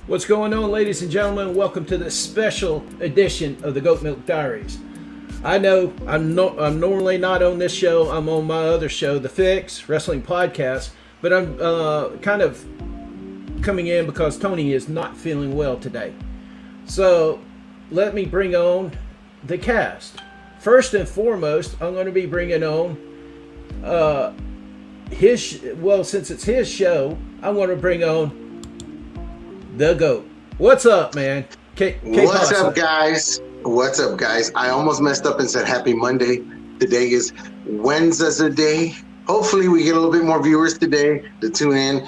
What's going on, ladies and gentlemen? Welcome to this special edition of the Goat Milk Diaries. I know I'm normally not on this show. I'm on my other show, The Fix Wrestling Podcast, but I'm kind of coming in because Tony is not feeling well today. So let me bring on the cast. First and foremost, I'm going to be bringing on since it's his show, I'm going to bring on the GOAT. What's up, man? What's up, guys? What's up, guys? I almost messed up and said happy Monday. Today is Wednesday day. Hopefully we get a little bit more viewers today to tune in.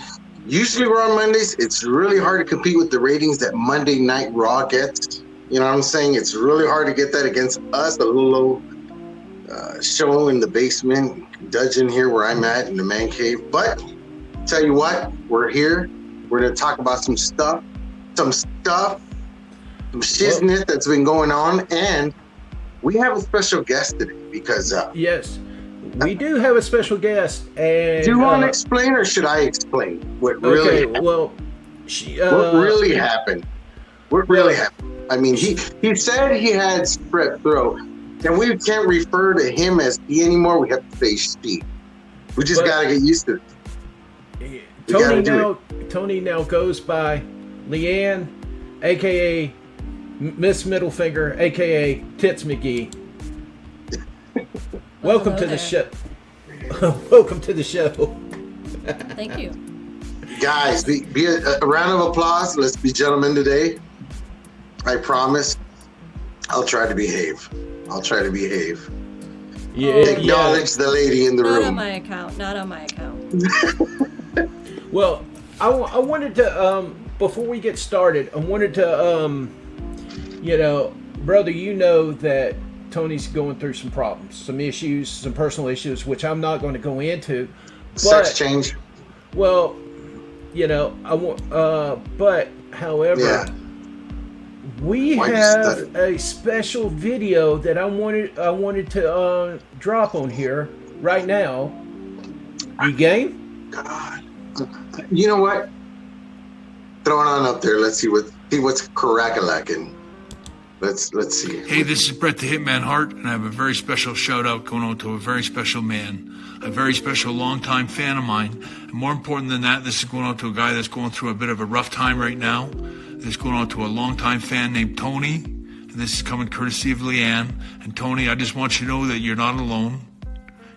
Usually we're on Mondays. It's really hard to compete with the ratings that Monday Night Raw gets. You know what I'm saying? It's really hard to get that against us, a little low show in the basement, dungeon here where I'm at in the man cave. But tell you what, we're here. We're going to talk about some shiznit that's been going on, and we have a special guest today because yes, we do have a special guest. And do you want to explain, or should I explain what really happened? What really happened? What really happened? I mean, he said he had strep throat, and we can't refer to him as he anymore. We have to say she. We just got to get used to it. Tony now goes by Leanne, aka Miss Middlefinger, aka Tits McGee. Welcome to the show. Welcome to the show. Thank you. Guys, be a round of applause. Let's be gentlemen today. I promise I'll try to behave. Acknowledge the lady in the room. Not on my account. Well, I wanted to, before we get started, I wanted to, brother, you know that Tony's going through some problems, some issues, some personal issues, which I'm not going to go into. Sex change. Well, however, we have a special video that I wanted to drop on here right now. You game? God. You know what? Throw it on up there. Let's see what's crack-a-lacking. Let's see. Hey, this is Bret the Hitman Hart, and I have a very special shout-out going on to a very special man, a very special longtime fan of mine. And more important than that, this is going on to a guy that's going through a bit of a rough time right now. This is going on to a longtime fan named Tony, and this is coming courtesy of Leanne. And Tony, I just want you to know that you're not alone.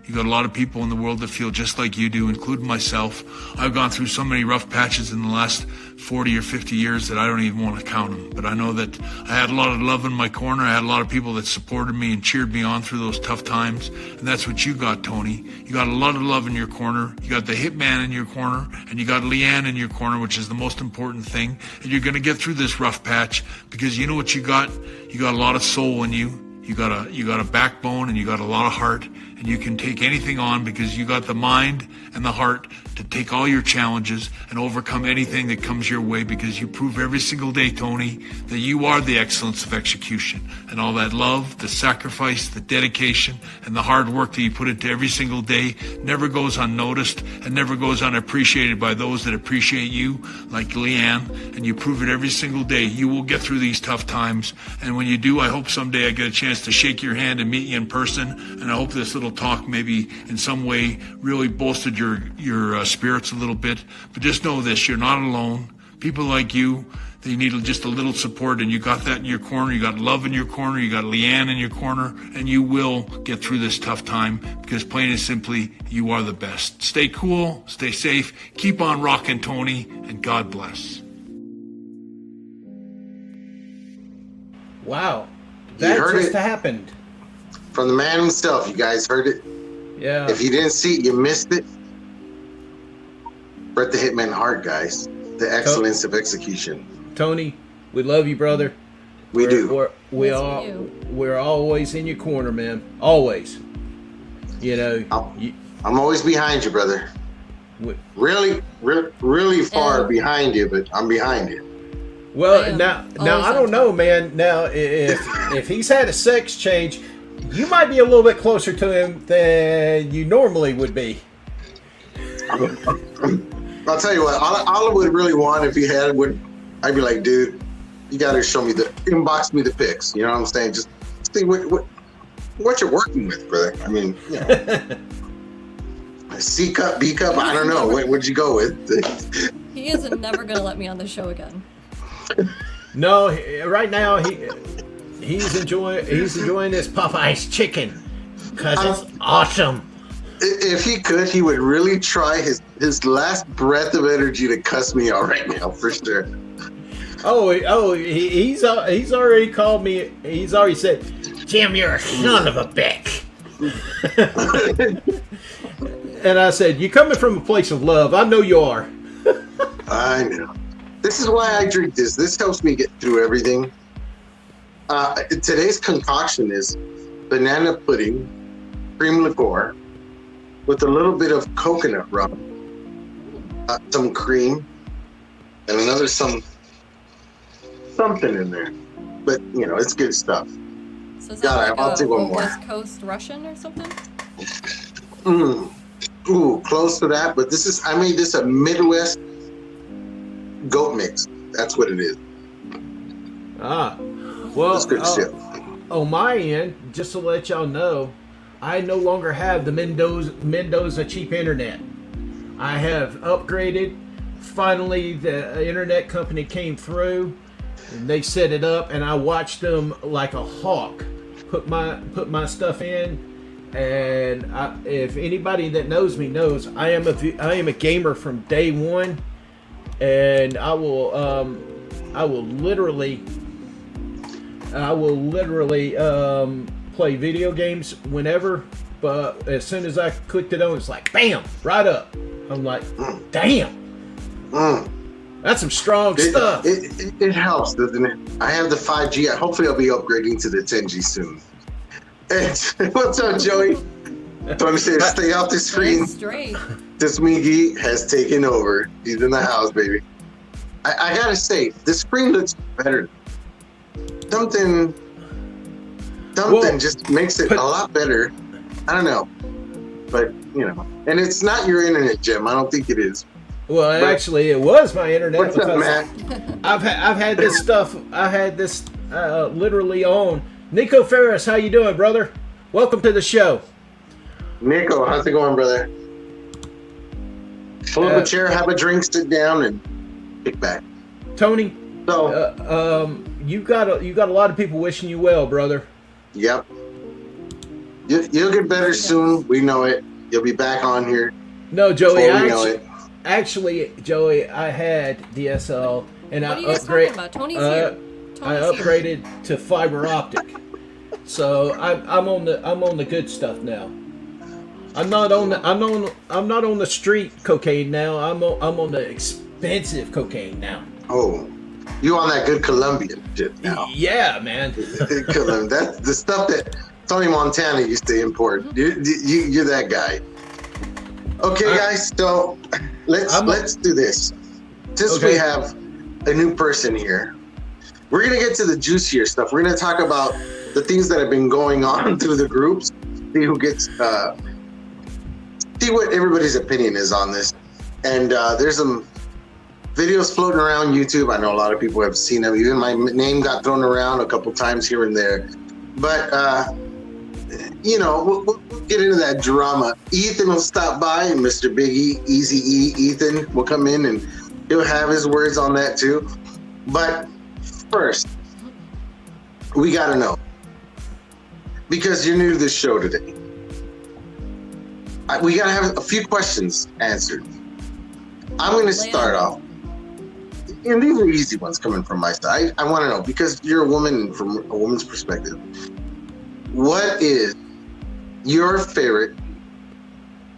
You got a lot of people in the world that feel just like you do, including myself. I've gone through so many rough patches in the last 40 or 50 years that I don't even want to count them. But I know that I had a lot of love in my corner. I had a lot of people that supported me and cheered me on through those tough times. And that's what you got, Tony. You got a lot of love in your corner. You got the Hitman in your corner. And you got Leanne in your corner, which is the most important thing. And you're going to get through this rough patch because you know what you got? You got a lot of soul in you. You got a backbone, and you got a lot of heart, and you can take anything on because you got the mind and the heart to take all your challenges and overcome anything that comes your way, because you prove every single day, Tony, that you are the excellence of execution. And all that love, the sacrifice, the dedication, and the hard work that you put into every single day never goes unnoticed and never goes unappreciated by those that appreciate you, like Leanne. And you prove it every single day. You will get through these tough times. And when you do, I hope someday I get a chance to shake your hand and meet you in person. And I hope this little talk maybe in some way really bolstered your spirits a little bit. But just know this, you're not alone. People like you, they need just a little support, and you got that in your corner. You got love in your corner. You got Leanne in your corner, and you will get through this tough time because plain and simply, you are the best. Stay cool, stay safe, keep on rocking, Tony, and God bless. Wow. That just happened. From the man himself. You guys heard it? Yeah. If you didn't see it, you missed it. Bret the Hitman Hart, guys. The excellence of execution. Tony, we love you, brother. We're always in your corner, man. Always. I'm always behind you, brother. Really far behind you, but I'm behind you. Well, now I don't know, man. Now, if he's had a sex change, you might be a little bit closer to him than you normally would be. I'll tell you what, all I would really want if he had would I'd be like, dude, you got to inbox me the pics. You know what I'm saying? Just see what you're working with, brother. I mean, you know. C cup, B cup, I don't know. What'd you go with? He is never gonna let me on the show again. No, right now he's enjoying this Popeye's chicken because it's awesome. If he could, he would really try his last breath of energy to cuss me out right now, for sure. He's already called me. He's already said, "Jim, you're a son of a bitch." And I said, "You're coming from a place of love. I know you are." I know. This is why I drink this. This helps me get through everything. Today's concoction is banana pudding, cream liqueur, with a little bit of coconut rum, some cream, and another something in there. But, you know, it's good stuff. So is that like I'll take one more. West Coast Russian or something? Ooh, close to that. But I made this a Midwest goat mix. That's what it is. Well, that's good shit. On my end, just to let y'all know, I no longer have the Mendoza cheap internet. I have upgraded. Finally, the internet company came through, and they set it up, and I watched them like a hawk put my stuff in. And if anybody that knows me knows, I am a gamer from day one, and I will literally play video games whenever. But as soon as I clicked it on, it's like bam, right up. I'm like, damn, that's some strong stuff. It helps, doesn't it? I have the 5G. Hopefully, I'll be upgrading to the 10G soon. What's up, Joey? Tony said, stay off the screen. Straight. This Miggy has taken over. He's in the house, baby. I gotta say, the screen looks better. Something just makes it a lot better. I don't know. But, you know. And it's not your internet, Jim. I don't think it is. Well, actually, it was my internet. What's up, Matt? I've had this stuff. I had this literally on. Nico Ferris, how you doing, brother? Welcome to the show. Nico, how's it going, brother? Pull up a chair, have a drink, sit down, and kick back. Tony, so you got a lot of people wishing you well, brother. Yep. You'll get better soon. We know it. You'll be back on here. No, Joey. Actually, Joey, I had DSL, and what are you guys talking about? Tony's here. I upgraded to fiber optic, so I'm on the good stuff now. I'm not on the street cocaine now. I'm on the expensive cocaine now. Oh, you on that good Colombian shit now? Yeah, man. That's the stuff that Tony Montana used to import. You're that guy. Okay, guys. So let's do this. Since we have a new person here, we're gonna get to the juicier stuff. We're gonna talk about the things that have been going on through the groups. See who gets. See what everybody's opinion is on this. And there's some videos floating around YouTube. I know a lot of people have seen them. Even my name got thrown around a couple times here and there. But you know, we'll get into that drama. Ethan will stop by, and Mr. Biggie, Easy E, Ethan will come in, and he'll have his words on that too. But first, we gotta know, because you're new to this show today. We gotta have a few questions answered. I'm gonna start off, and these are easy ones coming from my side. I want to know, because you're a woman, and from a woman's perspective, what is your favorite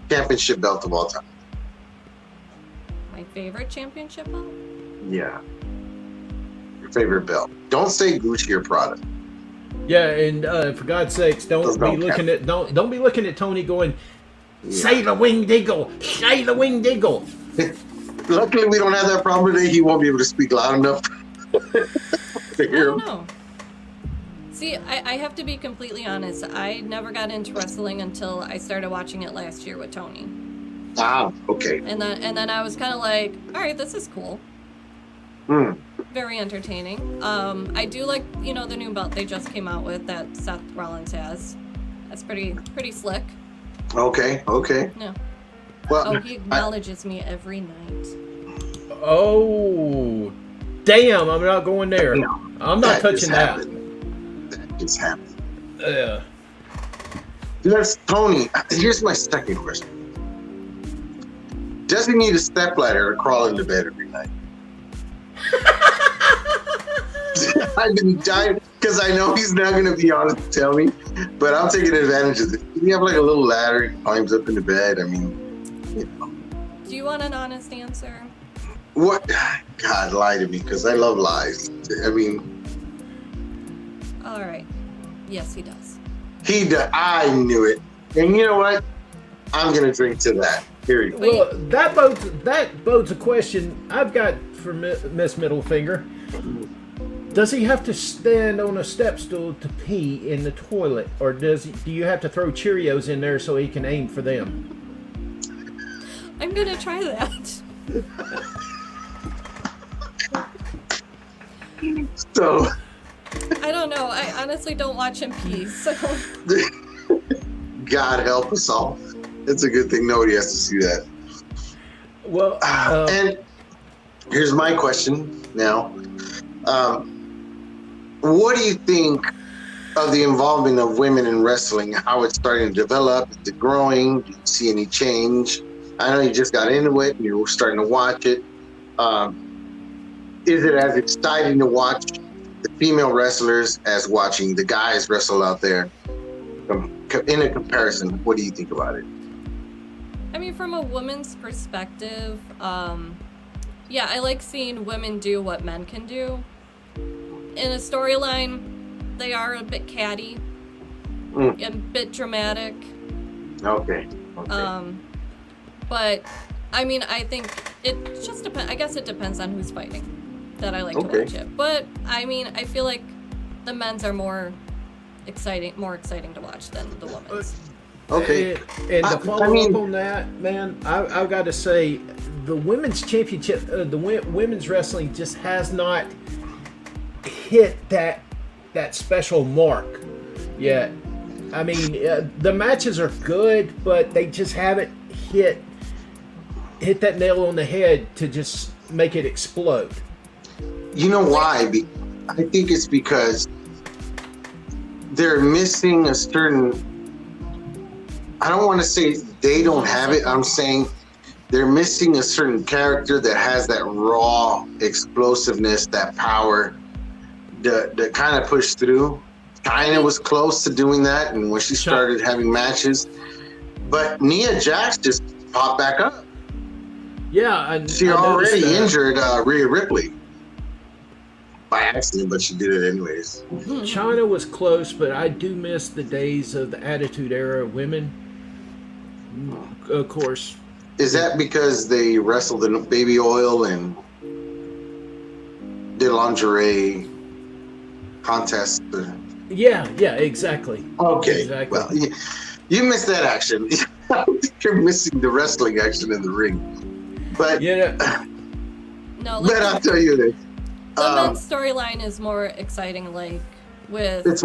championship belt of all time? My favorite championship belt? Yeah. Your favorite belt. Don't say Gucci or Prada. Yeah, and for God's sakes, don't be looking at Tony going, Sailor Wing Diggle, Sailor Wing Diggle. Luckily, we don't have that problem today. He won't be able to speak loud enough to hear him. I don't know. See, I have to be completely honest. I never got into wrestling until I started watching it last year with Tony. Ah, okay. And then I was kind of like, all right, this is cool. very entertaining. I do like, the new belt they just came out with that Seth Rollins has. That's pretty slick. Okay. No. Well, he acknowledges me every night. Oh, damn! I'm not going there. I'm not touching that. That just happened. Yeah. That's Tony. Here's my second question. Does he need a stepladder to crawl into bed every night? I've been dying because I know he's not going to be honest to tell me, but I'm taking advantage of this. You have like a little ladder, he climbs up into bed. I mean, Do you want an honest answer? what? God, lie to me because I love lies. I mean, All right. Yes, he does. I knew it. And you know what? I'm going to drink to that. Period. Well, that bodes a question I've got for Miss Middlefinger. Does he have to stand on a step stool to pee in the toilet, or do you have to throw Cheerios in there so he can aim for them? I'm gonna try that. So, I don't know. I honestly don't watch him pee, so. God help us all. It's a good thing nobody has to see that. Well, and here's my question now. What do you think of the involvement of women in wrestling? How it's starting to develop? Is it growing? Do you see any change? I know you just got into it and you're starting to watch it. Is it as exciting to watch the female wrestlers as watching the guys wrestle out there? In a comparison, what do you think about it? I mean, from a woman's perspective, yeah, I like seeing women do what men can do. In a storyline, they are a bit catty, a bit dramatic. Okay. But I mean, I think it just depends. I guess it depends on who's fighting that I like to watch it. But I mean, I feel like the men's are more exciting to watch than the women's. Okay. And to follow up on that, man, I've got to say, the women's championship, the women's wrestling just has not hit that special mark yet. I mean, the matches are good, but they just haven't hit that nail on the head to just make it explode. You know why? I think it's because they're missing a certain, I don't want to say they don't have it. I'm saying they're missing a certain character that has that raw explosiveness, that power that kind of pushed through. China was close to doing that, and when she started having matches, but Nia Jax just popped back up. Yeah, she already injured Rhea Ripley by accident, but she did it anyways. China was close, but I do miss the days of the Attitude Era women. Of course. Is that because they wrestled in baby oil and did lingerie contests? Yeah, exactly. Okay, exactly. Well, you missed that action. I don't think you're missing the wrestling action in the ring. But no, but I'll tell you this. The men's storyline is more exciting, like with it's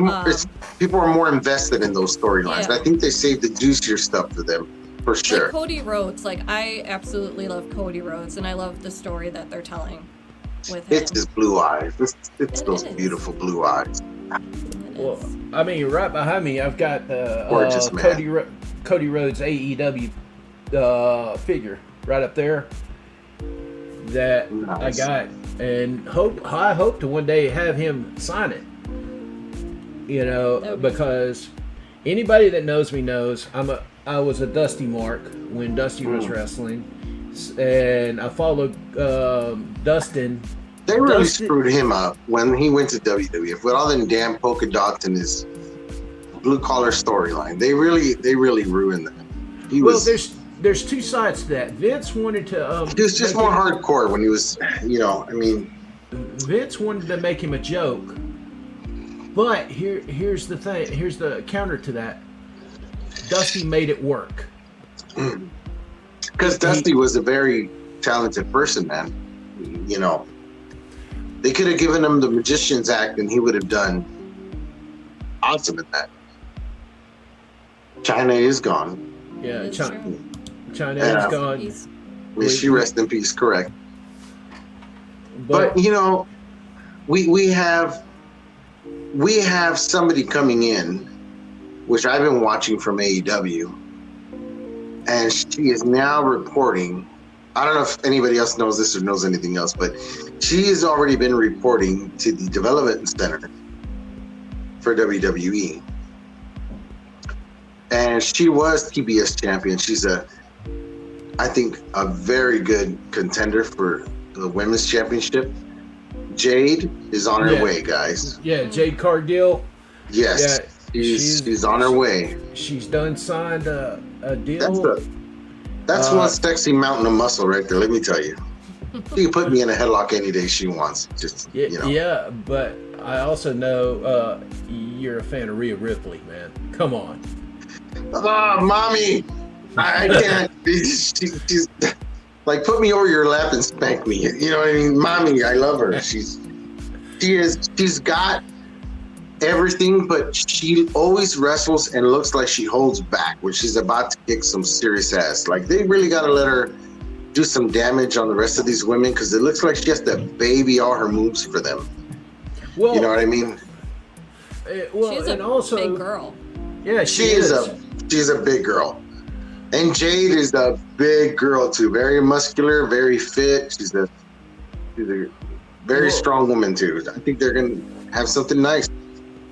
people are more invested in those storylines. Yeah. I think they save the juicier stuff for them, for sure. Like Cody Rhodes, like I absolutely love Cody Rhodes, and I love the story that they're telling with him. It's his blue eyes. It's those beautiful blue eyes. Well, I mean, right behind me, I've got the Cody Rhodes AEW figure right up there that I got, and I hope to one day have him sign it. You know, because anybody that knows me knows I was a Dusty mark when Dusty was wrestling, and I followed Dustin. They really screwed him up when he went to WWF with all them damn polka dots in his blue collar storyline. They really ruined that. There's two sides to that. Vince wanted to. He was just more hardcore when he was, I mean. Vince wanted to make him a joke, but here's the thing. Here's the counter to that. Dusty made it work. Because Dusty was a very talented person, man. They could have given him the Magician's Act, and he would have done awesome at that. China is gone. Yeah, That's China true. is gone. He's- May she rest in peace. Correct. But But you know, we have somebody coming in, which I've been watching from AEW, and she is now reporting. I don't know if anybody else knows this or knows anything else, but she has already been reporting to the development center for WWE. And she was TBS champion. She's I think, a very good contender for the women's championship. Jade is on her way, guys. yeah, Jade Cargill. Yes, Yeah, she's on her way. She's done signed a deal. That's one sexy mountain of muscle right there. Let me tell you, she can put me in a headlock any day she wants. Just Yeah, you know. yeah, but I also know you're a fan of Rhea Ripley, man. Come on. Oh, mommy, I can't. She's like, put me over your lap and spank me. You know what I mean, mommy? I love her. She's got everything, but she always wrestles and looks like she holds back when she's about to kick some serious ass. Like, they really got to let her do some damage on the rest of these women, because it looks like she has to baby all her moves for them. Well, You know what I mean? She's a and also, big girl. Yeah, She's a big girl. And Jade is a big girl too. Very muscular, very fit. She's a very strong woman too. I think they're gonna have something nice.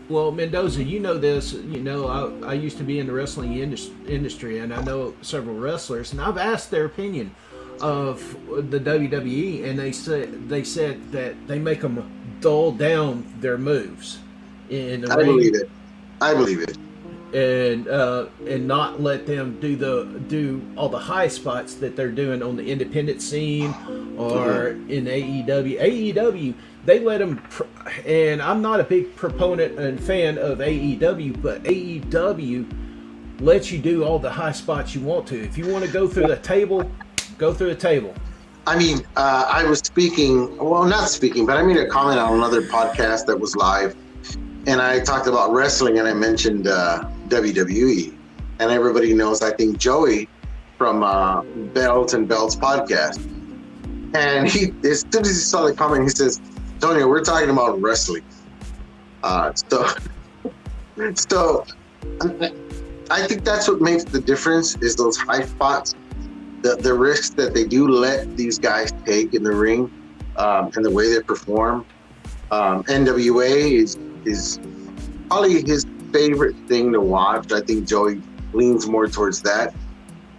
Well, Mendoza, you know this. You know, I used to be in the wrestling industry, and I know several wrestlers, and I've asked their opinion of the WWE, and they said that they make them dull down their moves in the ring. I believe it. And not let them do all the high spots that they're doing on the independent scene or in AEW. AEW, they let them, and I'm not a big proponent and fan of AEW, but AEW lets you do all the high spots you want to. If you want to go through the table, go through the table. I mean, I was not speaking, but I made a comment on another podcast that was live, and I talked about wrestling, and I mentioned WWE, and everybody knows, I think, Joey from Belt and Belts podcast. And he, as soon as he saw the comment, he says, "Antonio, we're talking about wrestling." So I think that's what makes the difference, is those high spots, the risks that they do let these guys take in the ring, and the way they perform. NWA is probably his favorite thing to watch. I think Joey leans more towards that.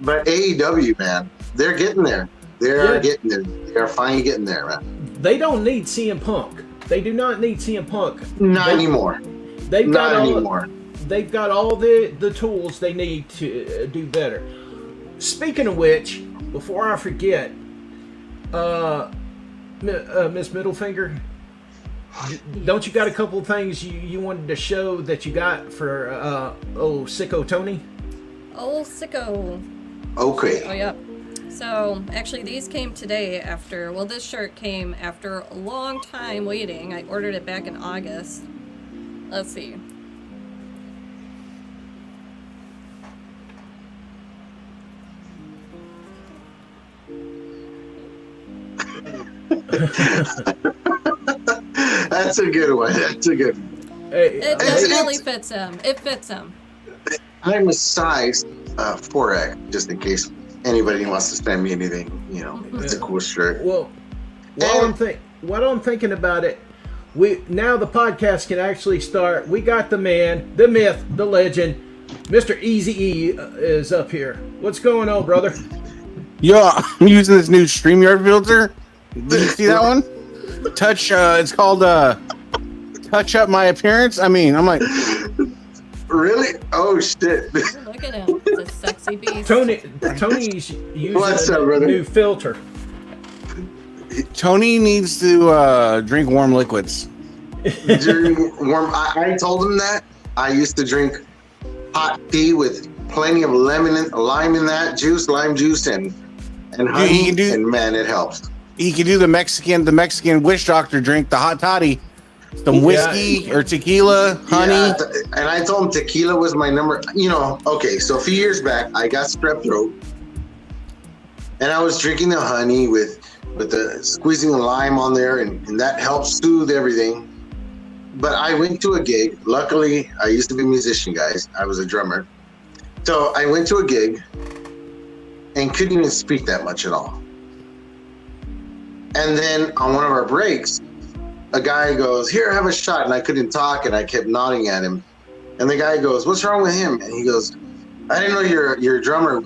But AEW, man, they're getting there. They're getting there. They're finally getting there, man. They don't need CM Punk. They do not need CM Punk. Not anymore. They've got Not all, anymore. They've got all the tools they need to do better. Speaking of which, before I forget, Miss Middlefinger, don't you got a couple of things you wanted to show that you got for Sicko Tony? Oh, Sicko. Okay. Oh, yeah. So, actually, these came today after, well, this shirt came after a long time waiting. I ordered it back in August. Let's see. That's a good one. That's a good one. It definitely fits him. It fits him. I'm a size 4X, just in case anybody wants to send me anything. You know, it's a cool shirt. Well, what I'm thinking about it, now the podcast can actually start. We got the man, the myth, the legend, Mr. Easy-E is up here. What's going on, brother? Yo, I'm using this new StreamYard filter. Did you see that one? It's called Touch Up My Appearance. I mean, I'm like, Really? Oh shit! Look at him. It's a sexy beast. Tony's using What's up, a brother? new filter. Tony needs to drink warm liquids. I told him that I used to drink hot tea with plenty of lime in that juice, lime juice, and honey, and man, it helps. he could do the Mexican witch doctor drink, the hot toddy, some whiskey or tequila, honey. Yeah, and I told him tequila was my number. Okay, so a few years back, I got strep throat, and I was drinking the honey with the squeezing a lime on there, and that helps soothe everything. But I went to a gig. Luckily, I used to be a musician, guys. I was a drummer. So I went to a gig and couldn't even speak that much at all. And then on one of our breaks, a guy goes, "Here, have a shot." And I couldn't talk, and I kept nodding at him. And the guy goes, "What's wrong with him?" And he goes, "I didn't know you're a drummer."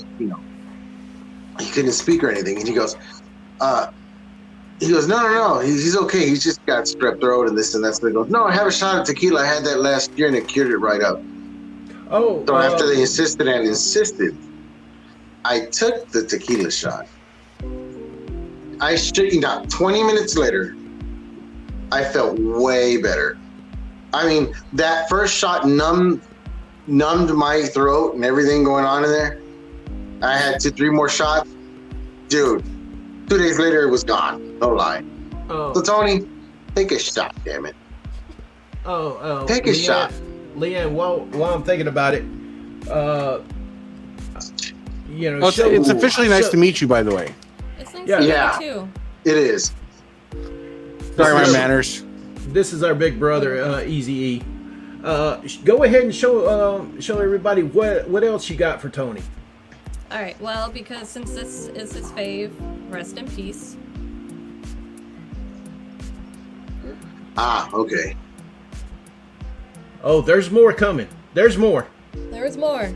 He couldn't speak or anything. And he goes, no, he's okay. He's just got strep throat and this and that. So he goes, "No, I have a shot of tequila. I had that last year, and it cured it right up." Oh. So after they insisted, I took the tequila shot. I straightened out. 20 minutes later, I felt way better. I mean, that first shot numbed my throat and everything going on in there. I had 2-3 more shots. Dude, 2 days later, it was gone. No lie. Oh. So, Tony, take a shot, damn it. Oh. Take a shot. Leanne, while I'm thinking about it, it's officially nice to meet you, by the way. It's nice to meet you too. It is. Sorry, my manners. This is our big brother, Easy E. Go ahead and show everybody what else you got for Tony. All right. Well, because since this is his fave, rest in peace. Okay. Oh, there's more coming. There's more. There's more.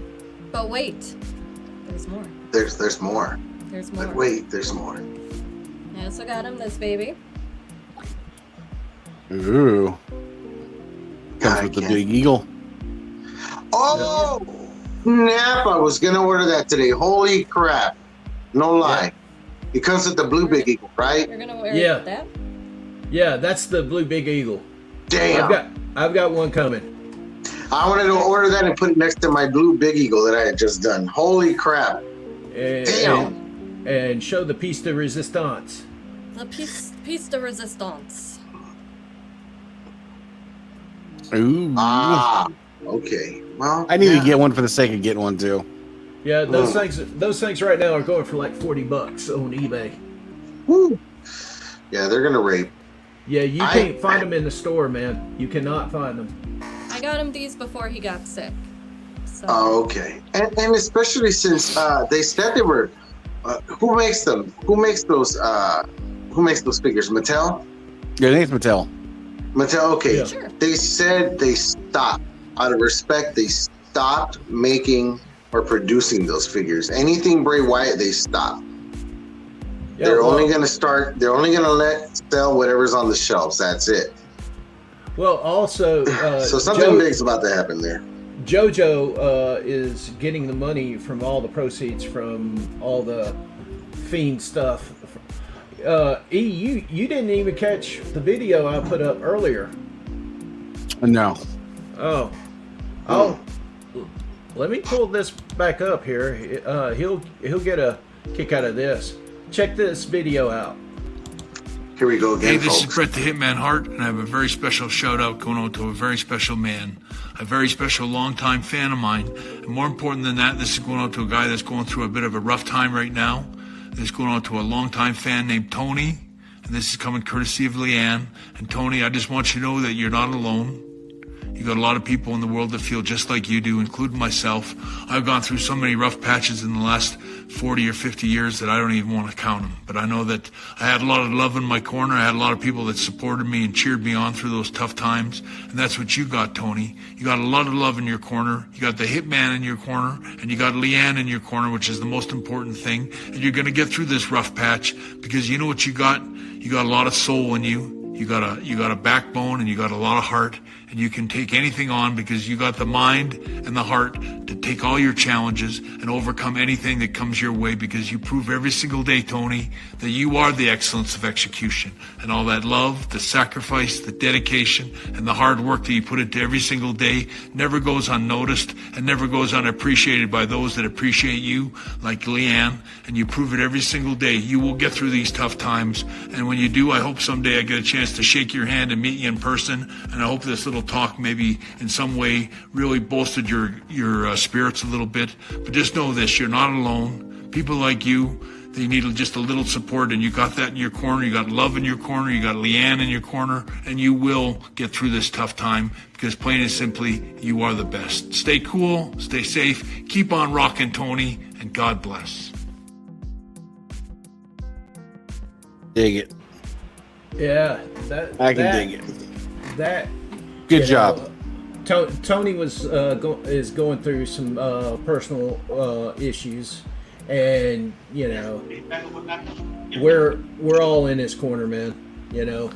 But wait. There's more. There's more. There's more. But wait, there's more. I also got him this baby. Ooh. Comes with the big eagle. Oh, snap. I was going to order that today. Holy crap. No lie. It comes with the blue big eagle, right? You're going to wear that? Yeah, that's the blue big eagle. Damn. I've got one coming. I wanted to order that and put it next to my blue big eagle that I had just done. Holy crap. Damn. And show the piece de resistance. The piece de resistance. Ooh. Okay. Well, I need to get one for the sake of getting one too. Yeah, those things right now are going for like $40 on eBay. Woo. Yeah, they're gonna rape. Yeah, you can't find them in the store, man. You cannot find them. I got him these before he got sick. So. Oh, okay. And especially since they said they were. Who makes them? Who makes those figures? Mattel. Yeah, I think it's Mattel. Mattel. Okay. Yeah. Sure. They said they stopped. Out of respect, they stopped making or producing those figures. Anything Bray Wyatt, they stopped. Yeah, They're only gonna let sell whatever's on the shelves. That's it. Well, also, So something big's about to happen there. JoJo is getting the money from all the proceeds from all the Fiend stuff. E, you didn't even catch the video I put up earlier. No. Oh, let me pull this back up here. He'll get a kick out of this. Check this video out. Here we go again, Hey, this folks. is Brett the Hitman Hart, and I have a very special shout out going out to a very special man, a very special longtime fan of mine. And more important than that, this is going out to a guy that's going through a bit of a rough time right now. This is going out to a longtime fan named Tony, and this is coming courtesy of Leanne. And Tony, I just want you to know that you're not alone. You got a lot of people in the world that feel just like you do, including myself. I've gone through so many rough patches in the last 40 or 50 years that I don't even want to count them. But I know that I had a lot of love in my corner. I had a lot of people that supported me and cheered me on through those tough times. And that's what you got, Tony. You got a lot of love in your corner. You got the Hitman in your corner. And you got Leanne in your corner, which is the most important thing. And you're going to get through this rough patch because you know what you got? You got a lot of soul in you. You got a backbone and you got a lot of heart, and you can take anything on because you got the mind and the heart to take all your challenges and overcome anything that comes your way, because you prove every single day, Tony, that you are the excellence of execution, and all that love, the sacrifice, the dedication, and the hard work that you put into every single day never goes unnoticed and never goes unappreciated by those that appreciate you, like Leanne, and you prove it every single day. You will get through these tough times, and when you do, I hope someday I get a chance to shake your hand and meet you in person, and I hope this little talk maybe in some way really bolstered your spirits a little bit. But just know this, you're not alone. People like you, they need just a little support, and you got that in your corner. You got love in your corner. You got Leanne in your corner, and you will get through this tough time, because plain and simply, you are the best. Stay cool, stay safe, keep on rocking, Tony, and God bless. Dig it. Yeah, I can dig it. That Good job. Tony was is going through some personal issues, and you know, we're all in his corner, man. You know,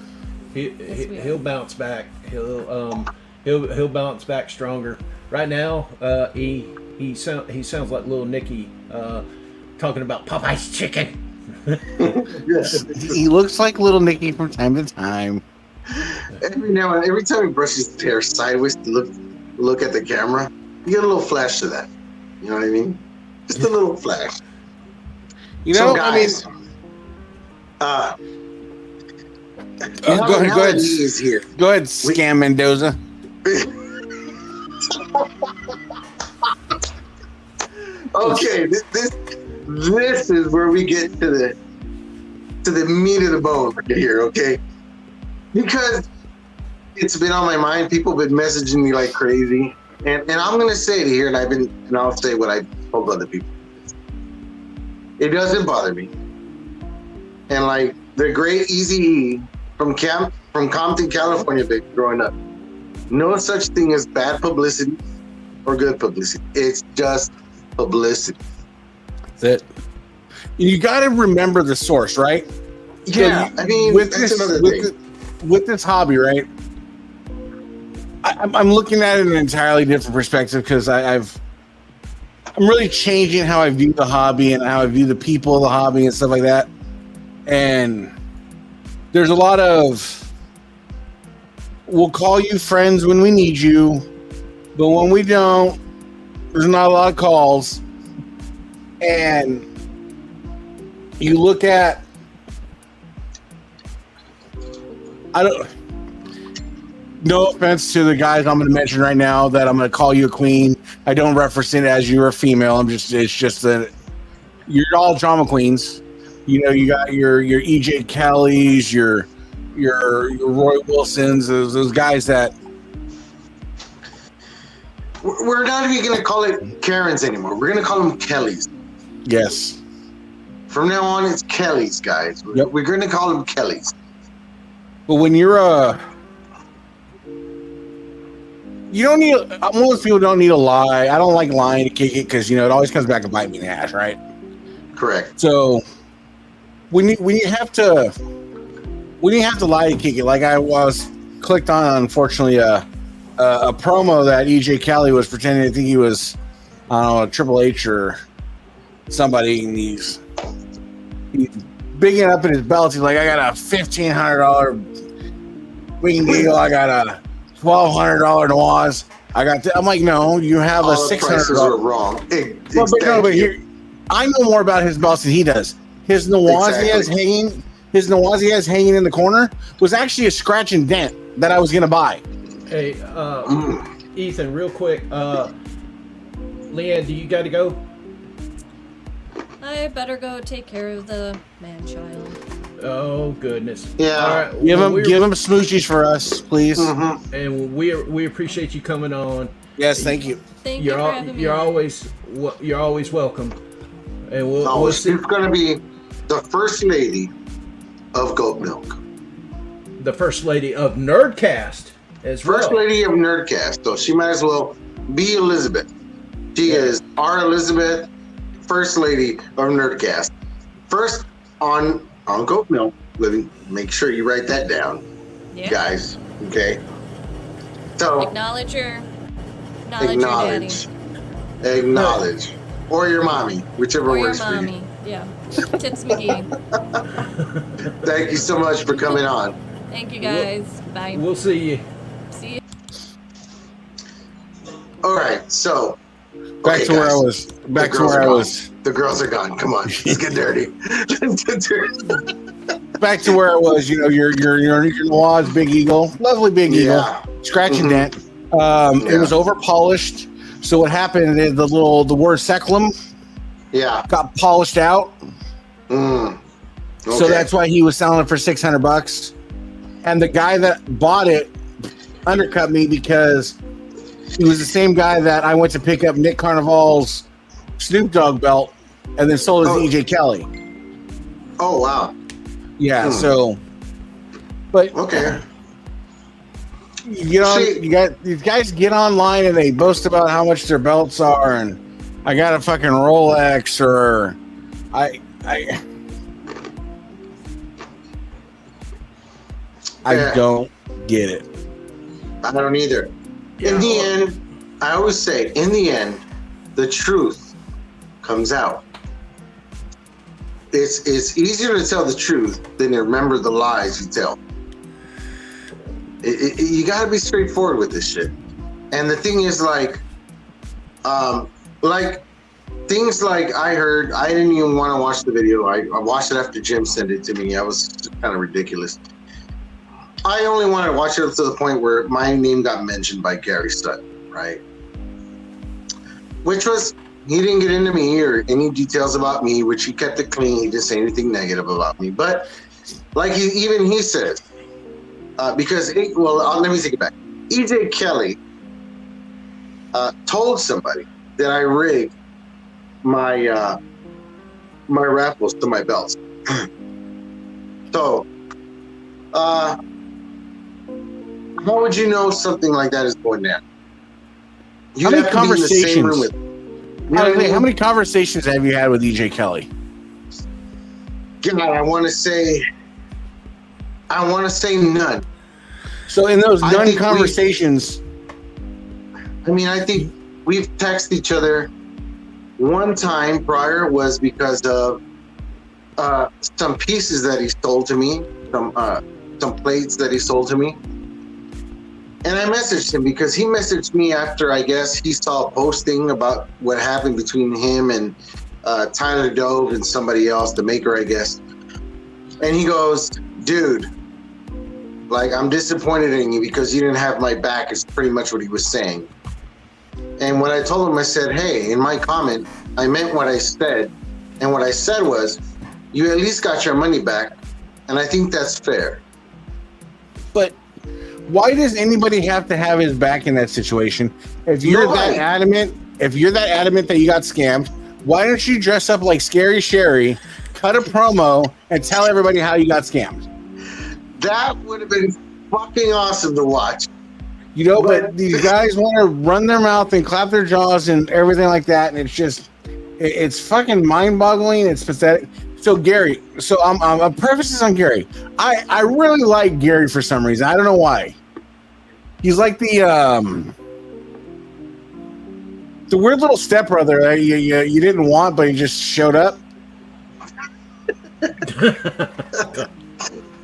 he'll bounce back. He'll bounce back stronger. Right now, he sounds like little Nicky talking about Popeye's chicken. He looks like little Nicky from time to time. Every time he brushes his hair sideways to look at the camera, you get a little flash to that. You know what I mean? Just a little flash. You know, so guys, go ahead. He is here. Go ahead, Scam Mendoza. Okay, this is where we get to the meat of the bone right here, okay? Because it's been on my mind. People have been messaging me like crazy, and I'm gonna say it here, and I'll say what I told other people. It doesn't bother me, and like the great Eazy-E from Compton, California, baby, growing up, no such thing as bad publicity or good publicity. It's just publicity. That's it. You got to remember the source, right? Yeah, so I mean, with that's this, another thing. With this hobby, right? I'm looking at it in an entirely different perspective, because I'm really changing how I view the hobby and how I view the people of the hobby and stuff like that. And there's a lot of, we'll call you friends when we need you, but when we don't, there's not a lot of calls. And you look at, no offense to the guys I'm going to mention right now that I'm going to call you a queen. I don't reference it as you're a female. It's just that you're all drama queens. You know, you got your EJ Kellys, your Roy Wilsons, those guys that. We're not even going to call it Karens anymore. We're going to call them Kellys. Yes. From now on, it's Kellys, guys. Yep. We're going to call them Kellys. But when you're you don't need. I'm one of those people who don't need a lie. I don't like lying to kick it, because you know it always comes back and bite me in the ass, right? Correct. So when you have to lie to kick it, like I was clicked on, unfortunately, a promo that EJ Kelly was pretending to think he was, I don't know, Triple H or somebody, and he's bigging up in his belt. He's like, I got a $1,500 wing deal. I got a $1,200 Nawaz. I'm like, no, you have all a the prices $600. are wrong. But here, I know more about his belts than he does. His Nawaz he has hanging in the corner was actually a scratch and dent that I was gonna buy. Hey, Ethan, real quick, Leanne, do you got to go? I better go take care of the man-child. Oh goodness! Yeah. All right. Give him smoochies for us, please. Mm-hmm. And we appreciate you coming on. Yes, thank you. Thank you for having me. You're always welcome. And we'll see. She's going to be the first lady of Goat Milk. The first lady of Nerdcast as well. First lady of Nerdcast. So she might as well be Elizabeth. She is our Elizabeth, first lady of Nerdcast. First on Goat Milk. Make sure you write that down, guys. Okay. So acknowledge your daddy. Acknowledge. Or your mommy, whichever Or your works for you. mommy. Yeah. Tits McGee. Thank you so much for coming on. Thank you guys. Bye. We'll see you. See you. All right, so Back to where I was. Back to where I was. The girls are gone. Come on, let's get dirty. Let's get dirty. Back to where I was. You know, your Noah's Big Eagle, lovely Big Eagle, scratch and dent. It was over polished. So what happened is the word seculum got polished out. Okay. So that's why he was selling it for $600. And the guy that bought it undercut me because he was the same guy that I went to pick up Nick Carnival's Snoop Dogg belt and then sold it to EJ Kelly. Oh wow. Yeah, so but okay. You got these guys get online and they boast about how much their belts are, and I got a fucking Rolex, or I don't get it. I don't either. In the end, I always say, in the end, the truth comes out. It's easier to tell the truth than to remember the lies you tell. You got to be straightforward with this shit. And the thing is, like things like I heard, I didn't even want to watch the video. I watched it after Jim sent it to me. I was kind of ridiculous. I only wanted to watch it up to the point where my name got mentioned by Gary Sutton, right? Which was, he didn't get into me or any details about me, which he kept it clean. He didn't say anything negative about me. But like he says, because, let me take it back. EJ Kelly told somebody that I rigged my my raffles to my belts. So, how would you know something like that is going down? How many conversations? How many conversations have you had with EJ Kelly? God, I want to say none. So in those none conversations, I think we've texted each other. One time prior was because of some pieces that he sold to me, some plates that he sold to me. And I messaged him because he messaged me after, I guess, he saw a posting about what happened between him and Tyler Dove and somebody else, the maker, I guess. And he goes, dude, like, I'm disappointed in you because you didn't have my back, is pretty much what he was saying. And when I told him, I said, hey, in my comment, I meant what I said. And what I said was, you at least got your money back. And I think that's fair. But why does anybody have to have his back in that situation? If you're that adamant that you got scammed, why don't you dress up like Scary Sherry, cut a promo, and tell everybody how you got scammed? That would have been fucking awesome to watch. You know, but these guys want to run their mouth and clap their jaws and everything like that, and it's just, it's fucking mind-boggling. It's pathetic. So Gary, I'm preface this on Gary. I really like Gary for some reason. I don't know why. He's like the weird little stepbrother that you didn't want, but he just showed up.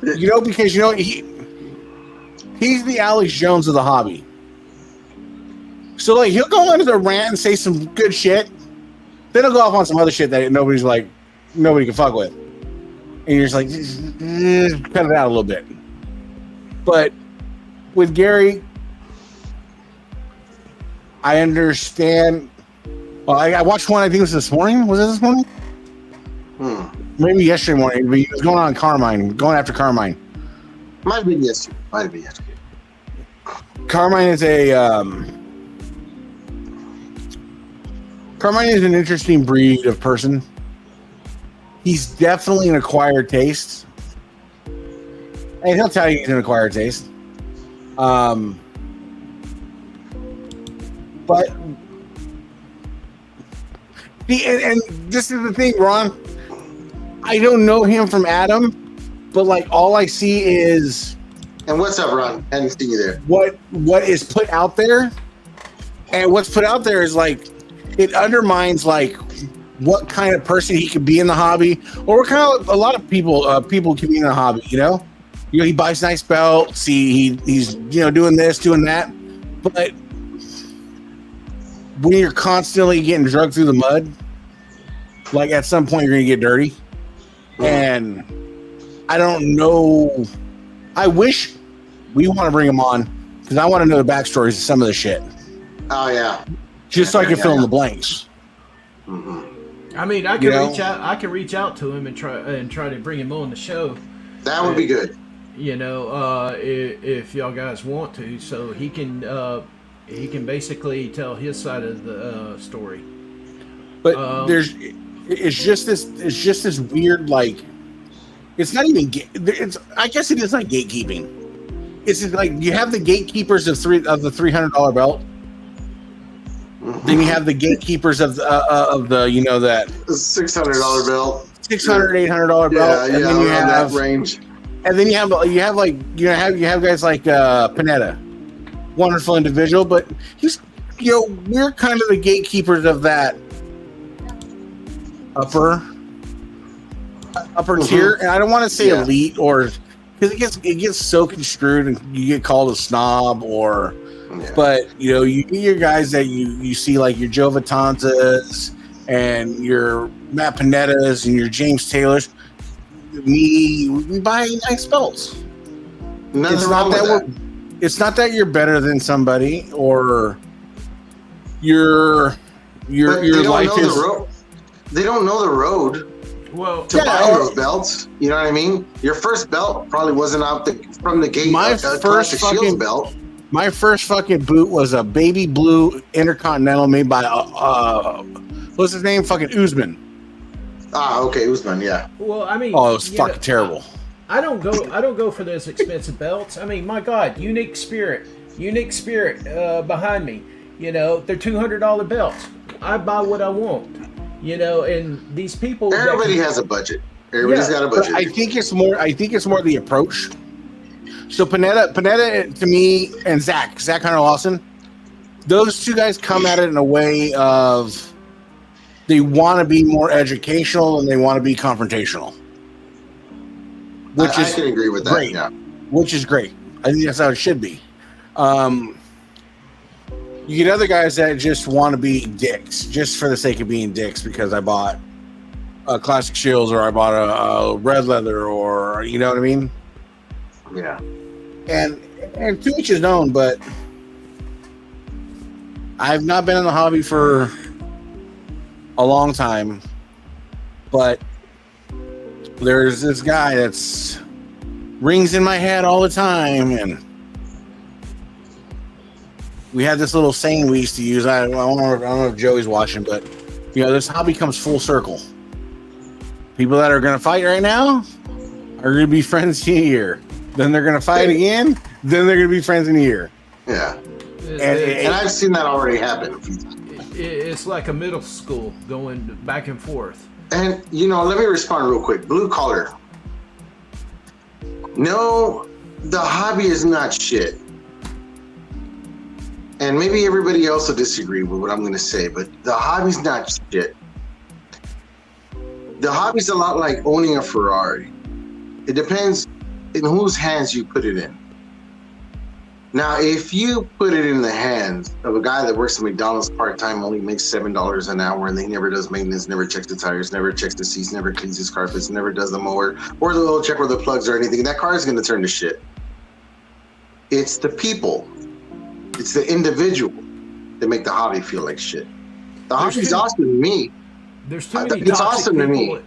Because he's the Alex Jones of the hobby. So like he'll go into the rant and say some good shit, then he'll go off on some other shit that nobody can fuck with, and you're just like, cut it out a little bit. But with Gary, I understand. Well, I watched one. I think it was this morning. Was it this morning? Maybe yesterday morning. But he was going on Carmine, going after Carmine. Might have been yesterday. Carmine is an interesting breed of person. He's definitely an acquired taste. And he'll tell you he's an acquired taste. But and this is the thing, Ron. I don't know him from Adam, but like all I see is And what's up, Ron? Hadn't seen you there. what is put out there, and what's put out there is like it undermines like what kind of person he could be in the hobby, or what kind of a lot of people can be in the hobby. You know, he buys nice belts. He's doing this, doing that, but when you're constantly getting drugged through the mud, like at some point you're gonna get dirty, and I don't know. I wish we want to bring him on because I want to know the backstories of some of the shit. Oh yeah, just so I can fill in the blanks. Mm-hmm. I mean, I can reach out. I can reach out to him and try to bring him on the show. That would be good. If y'all guys want to, so he can basically tell his side of the story. But it's just this weird, like, it's not even I guess it is like gatekeeping. It's like you have the gatekeepers of the $300 belt. Mm-hmm. Then you have the gatekeepers of the that $600 belt, $600, $800 belt, and then you have that range. And then you have guys like Panetta, wonderful individual, but he's we're kind of the gatekeepers of that upper tier, and I don't want to say elite or because it gets so construed and you get called a snob but you get your guys that you see like your Joe Vitanzas and your Matt Panettas and your James Taylors. We buy nice belts. It's not that you're better than somebody or your life is. They don't know the road. Well, to buy those belts, you know what I mean? Your first belt probably wasn't from the gate. My first fucking belt. My first fucking boot was a baby blue Intercontinental made by what's his name? Fucking Usman. Ah, okay, Usman, yeah. Well, I mean, it was fucking terrible. I don't go for those expensive belts. I mean, my God, Unique Spirit behind me. They're $200 belts. I buy what I want. And these people. Everybody has a budget. Everybody's got a budget. I think it's more the approach. So Panetta to me and Zach Hunter Lawson, those two guys come at it in a way of they want to be more educational and they want to be confrontational. I can agree with that. Great. Yeah. Which is great. I think that's how it should be. You get other guys that just want to be dicks just for the sake of being dicks because I bought a Classic Shields or I bought a red leather or you know what I mean? Yeah. And to each his own, but I've not been in the hobby for a long time, but there's this guy that's rings in my head all the time, and we had this little saying we used to use. I don't know if Joey's watching, but this hobby comes full circle. People that are going to fight right now are going to be friends in a year. Then they're going to fight again. Then they're going to be friends in a year. Yeah. And I've seen that already happen. It's like a middle school going back and forth. And, let me respond real quick. Blue collar. No, the hobby is not shit. And maybe everybody else will disagree with what I'm going to say, but the hobby's not shit. The hobby's a lot like owning a Ferrari. It depends in whose hands you put it in. Now, if you put it in the hands of a guy that works at McDonald's part-time, only makes $7 an hour, and he never does maintenance, never checks the tires, never checks the seats, never cleans his carpets, never does the mower, or the little check or the plugs or anything, that car is going to turn to shit. It's the people. It's the individual that make the hobby feel like shit. The hobby's awesome to me. There's too many toxic people.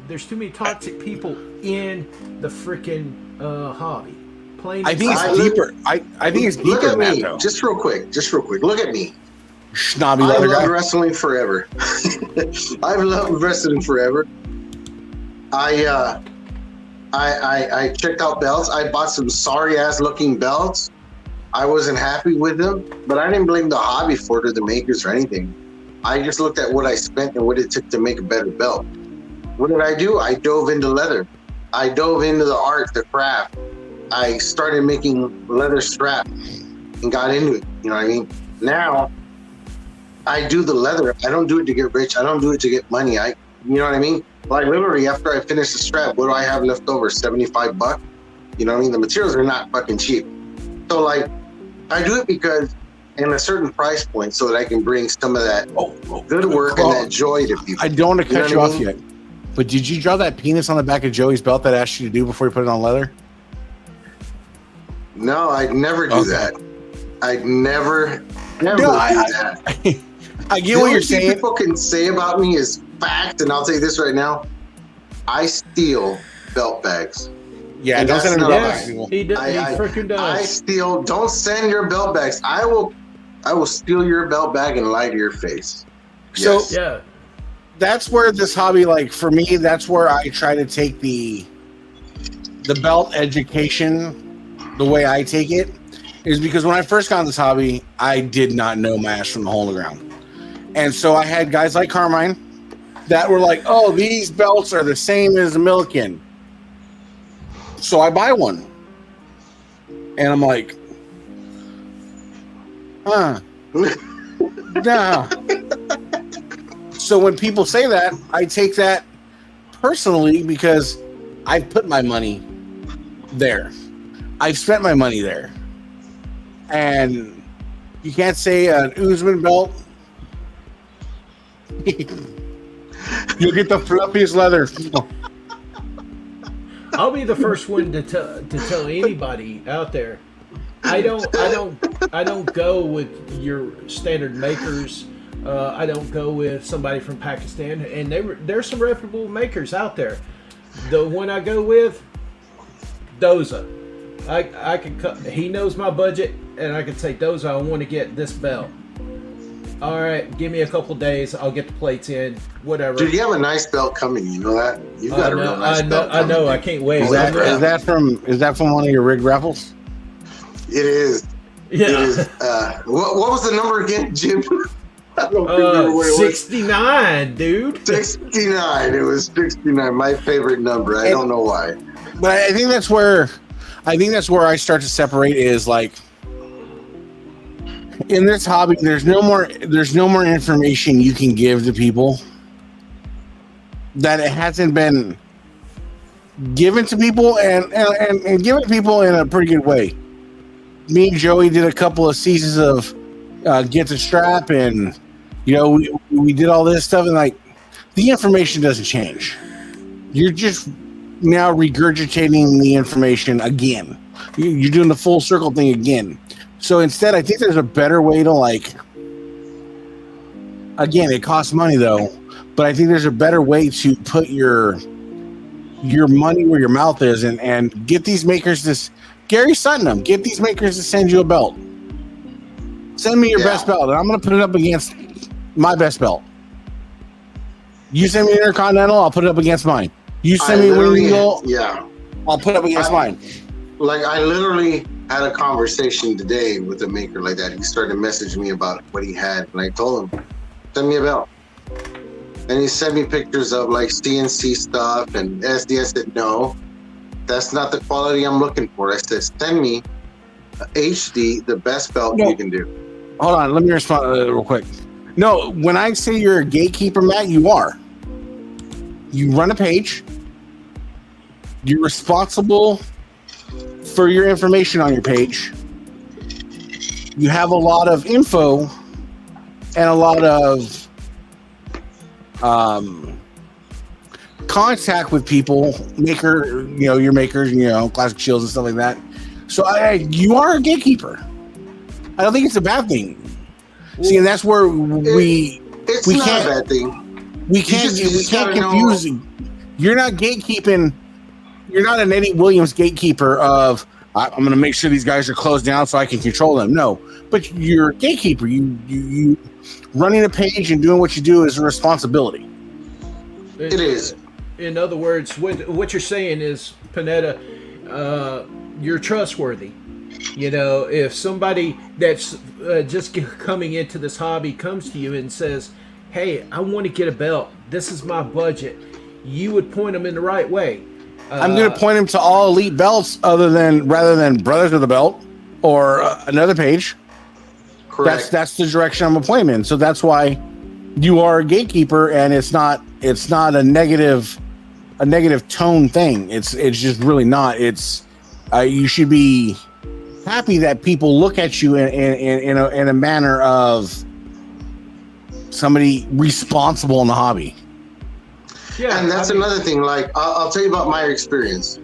There's too many toxic people in the freaking hobby. I think it's deeper. I think it's deeper than that, though. Just real quick. Look at me. Snobby I've leather guy. loved wrestling forever. I've loved wrestling forever. I checked out belts. I bought some sorry ass looking belts. I wasn't happy with them, but I didn't blame the hobby for it or the makers or anything. I just looked at what I spent and what it took to make a better belt. What did I do? I dove into leather. I dove into the art, the craft. I started making leather straps and got into it. You know what I mean? Now I do the leather. I don't do it to get rich. I don't do it to get money. You know what I mean? Like literally after I finish the strap, what do I have left over? $75. You know what I mean? The materials are not fucking cheap. So like I do it because in a certain price point so that I can bring some of that good work and that joy to people. I don't want to cut you off yet, but did you draw that penis on the back of Joey's belt that I asked you to do before you put it on leather? No, I'd never do that. I'd never do that. I get what you're saying. People can say about me is fact, and I'll tell you this right now. I steal belt bags. Yeah, and don't send them back. He freaking does. I steal. Don't send your belt bags. I will steal your belt bag and lie to your face. So yeah, that's where this hobby, like for me, that's where I try to take the belt education. The way I take it is because when I first got in this hobby, I did not know my ass from the hole in the ground. And so I had guys like Carmine that were like, oh, these belts are the same as a Milliken. So I buy one. And I'm like, nah. So when people say that, I take that personally because I put my money there. I've spent my money there. And you can't say an Usman belt. You'll get the fluffiest leather. I'll be the first one to tell anybody out there. I don't go with your standard makers. I don't go with somebody from Pakistan, and there's some reputable makers out there. The one I go with, Doza. I can cut. He knows my budget, and I can say, Doza, I want to get this belt. All right, give me a couple days. I'll get the plates in. Whatever. Dude, you have a nice belt coming. You know that? You've got a real nice belt. I know. I can't wait. Is that from one of your rigged raffles? It is. Yeah. It is. What was the number again, Jim? I don't remember what it was. 69, dude. 69. It was 69. My favorite number. I don't know why. But I think that's where I start to separate is like in this hobby, there's no more information you can give to people that it hasn't been given to people and given to people in a pretty good way. Me and Joey did a couple of seasons of Get the Strap, and we did all this stuff, and like the information doesn't change. You're just now regurgitating the information again. You're doing the full circle thing again. So instead, I think there's a better way to again, it costs money though, but I think there's a better way to put your money where your mouth is and get these makers Gary Sutton, get these makers to send you a belt. Send me your best belt, and I'm going to put it up against my best belt. You send me an Intercontinental, I'll put it up against mine. You send me Wing Eagle, I'll put it up against mine. Like, I literally had a conversation today with a maker like that. He started messaging me about what he had, and I told him, send me a belt. And he sent me pictures of like CNC stuff and SD. I said, no, that's not the quality I'm looking for. I said, send me HD, the best belt you can do. Hold on, let me respond real quick. No, when I say you're a gatekeeper, Matt, you are. You run a page. You're responsible for your information on your page. You have a lot of info and a lot of contact with people, your makers, Classic Shields and stuff like that. So you are a gatekeeper. I don't think it's a bad thing. See, and that's where we not can't, a bad thing. We can't confuse. You're not gatekeeping. You're not an Eddie Williams gatekeeper of I'm going to make sure these guys are closed down so I can control them. No, but you're a gatekeeper. You running a page and doing what you do is a responsibility. It is. In other words, what you're saying is, Panetta, you're trustworthy. If somebody that's just coming into this hobby comes to you and says, hey, I want to get a belt. This is my budget. You would point them in the right way. I'm going to point him to all elite belts rather than Brothers of the Belt or another page. Correct. That's the direction I'm going to point him in. So that's why you are a gatekeeper, and it's not a negative tone thing. It's just really not. It's you should be happy that people look at you in a manner of somebody responsible in the hobby. Yeah, and that's another thing. Like I'll tell you about my experience.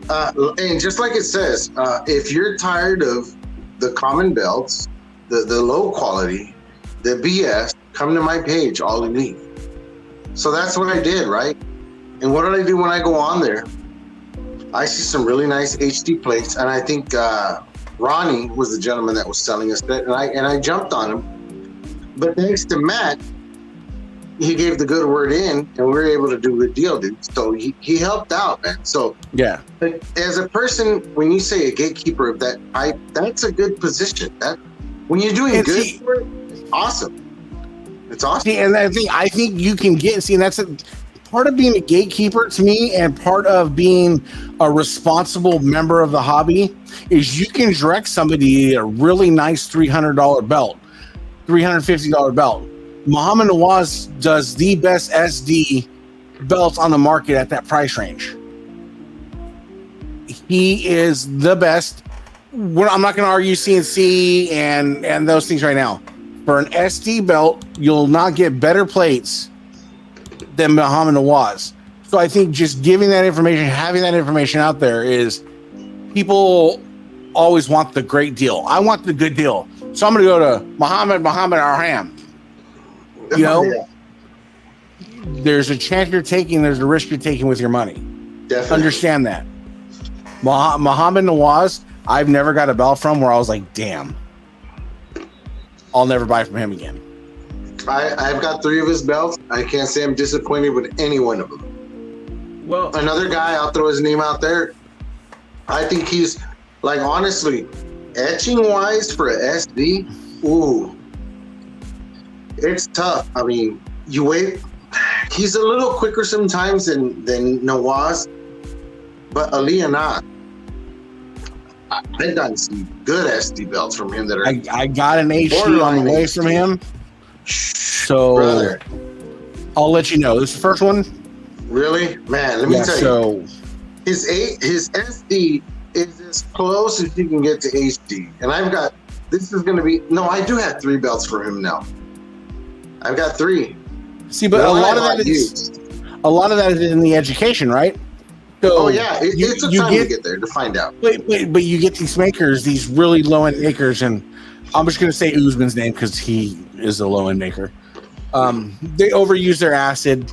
And just like it says, if you're tired of the common belts, the low quality, the BS, come to my page, All Elite. So that's what I did, right? And what did I do when I go on there? I see some really nice HD plates, and I think Ronnie was the gentleman that was selling us that, and I jumped on him. But thanks to Matt, he gave the good word in, and we were able to do a good deal, dude. So he helped out, man. So yeah, as a person, when you say a gatekeeper of that type, that's a good position. That when you're doing good for it, it's awesome. It's awesome. See, and I think you can get and that's part of being a gatekeeper to me, and part of being a responsible member of the hobby is you can direct somebody a really nice $300 belt, $350 belt. Muhammad Nawaz does the best SD belts on the market at that price range. He is the best. I'm not going to argue CNC and those things right now. For an SD belt, you'll not get better plates than Muhammad Nawaz. So I think just giving that information, having that information out there is, people always want the great deal. I want the good deal. So I'm going to go to Muhammad Arham. You know, Yeah. There's a chance you're taking, there's a risk you're taking with your money. Definitely. Understand that. Muhammad Nawaz, I've never got a belt from where I was like, damn, I'll never buy from him again. I've got 3 of his belts. I can't say I'm disappointed with any one of them. Well, Another guy, I'll throw his name out there. I think he's, like, honestly, etching wise for a SD, ooh, it's tough. I mean, you wait. He's a little quicker sometimes than Nawaz, but Ali Anat, I've gotten some good SD belts from him that are. I got an HD on the way from him. So Brother. I'll let you know. This is the first one. Really? Man, let me tell you. His SD is as close as you can get to HD. And I've got, this is going to be, no, I do have 3 belts for him now. I've got 3. See, but a lot of that is in the education, right? So it took time to get there to find out. But you get these makers, these really low end makers, and I'm just going to say Usman's name because he is a low end maker. They overuse their acid.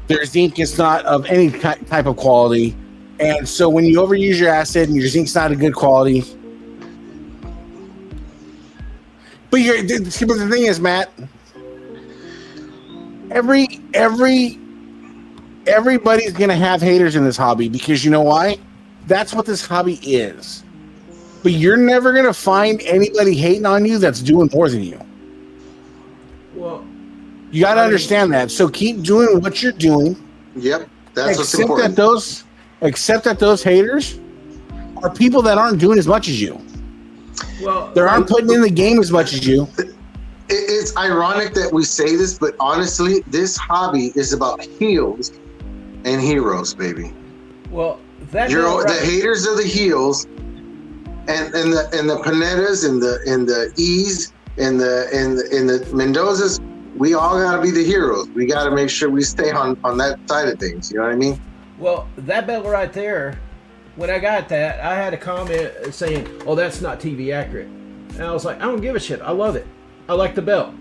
Their zinc is not of any type of quality, and so when you overuse your acid and your zinc's not a good quality, but the thing is, Matt, everybody's gonna have haters in this hobby because you know why? That's what this hobby is. But you're never gonna find anybody hating on you that's doing more than you. well, You got to understand that. So keep doing what you're doing. Yep, that's what's important. Except that those haters are people that aren't doing as much as you. well, They aren't putting in the game as much as you. It's ironic that we say this, but honestly, this hobby is about heels and heroes, baby. well, that The haters are the heels, and the Panettas and the E's and the Mendozas. We all got to be the heroes. We got to make sure we stay on that side of things. You know what I mean? Well, that belt right there, when I got that, I had a comment saying, "Oh, that's not TV accurate," and I was like, "I don't give a shit. I love it. I like the belt.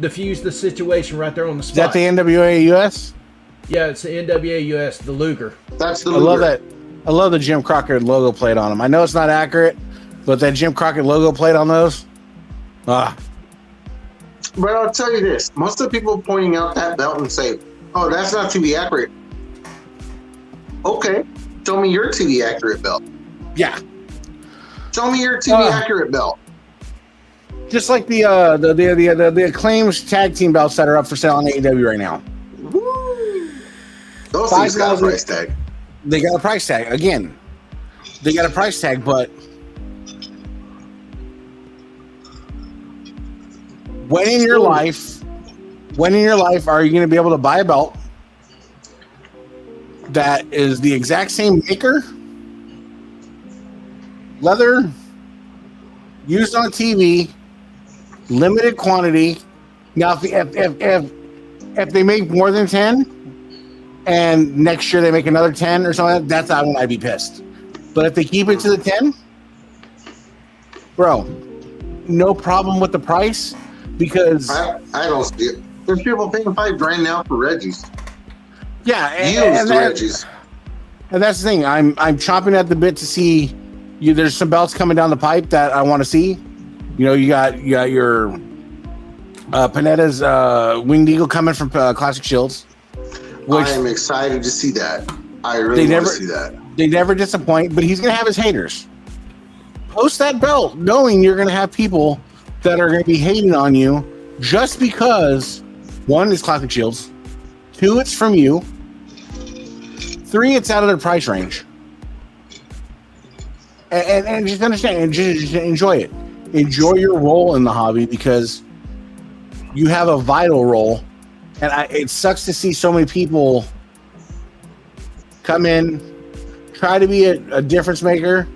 Diffuse the situation right there on the spot." Is that the NWA US? Yeah, it's the NWA US, the Luger. That's the. I love that. I love the Jim Crockett logo plate on them. I know it's not accurate, but that Jim Crockett logo plate on those. But I'll tell you this: most of the people pointing out that belt and say, "Oh, that's not TV accurate." Okay, show me your TV accurate belt. Yeah. Show me your TV accurate belt. Just like the Acclaimed tag team belts that are up for sale on AEW right now. Those things got a price tag. they got a price tag. Again, they got a price tag, but when in your life are you going to be able to buy a belt that is the exact same maker, leather, used on TV, limited quantity? Now, if they make more than 10, and next year they make another 10 or something, that's not when I'd be pissed. But if they keep it to the 10, bro, no problem with the price, because I don't see it. There's people paying $5,000 now for Reggie's. Yeah, and Reggie's. And that's the thing. I'm chomping at the bit to see. There's some belts coming down the pipe that I want to see. You know, you got your Panetta's Winged Eagle coming from Classic Shields. I am excited to see that. I really want to see that. They never disappoint, but he's going to have his haters. Post that belt knowing you're going to have people that are going to be hating on you just because, one, it's Classic Shields. Two, it's from you. Three, it's out of their price range. And just understand and just enjoy it. Enjoy your role in the hobby, because you have a vital role. And it sucks to see so many people come in, try to be a difference maker,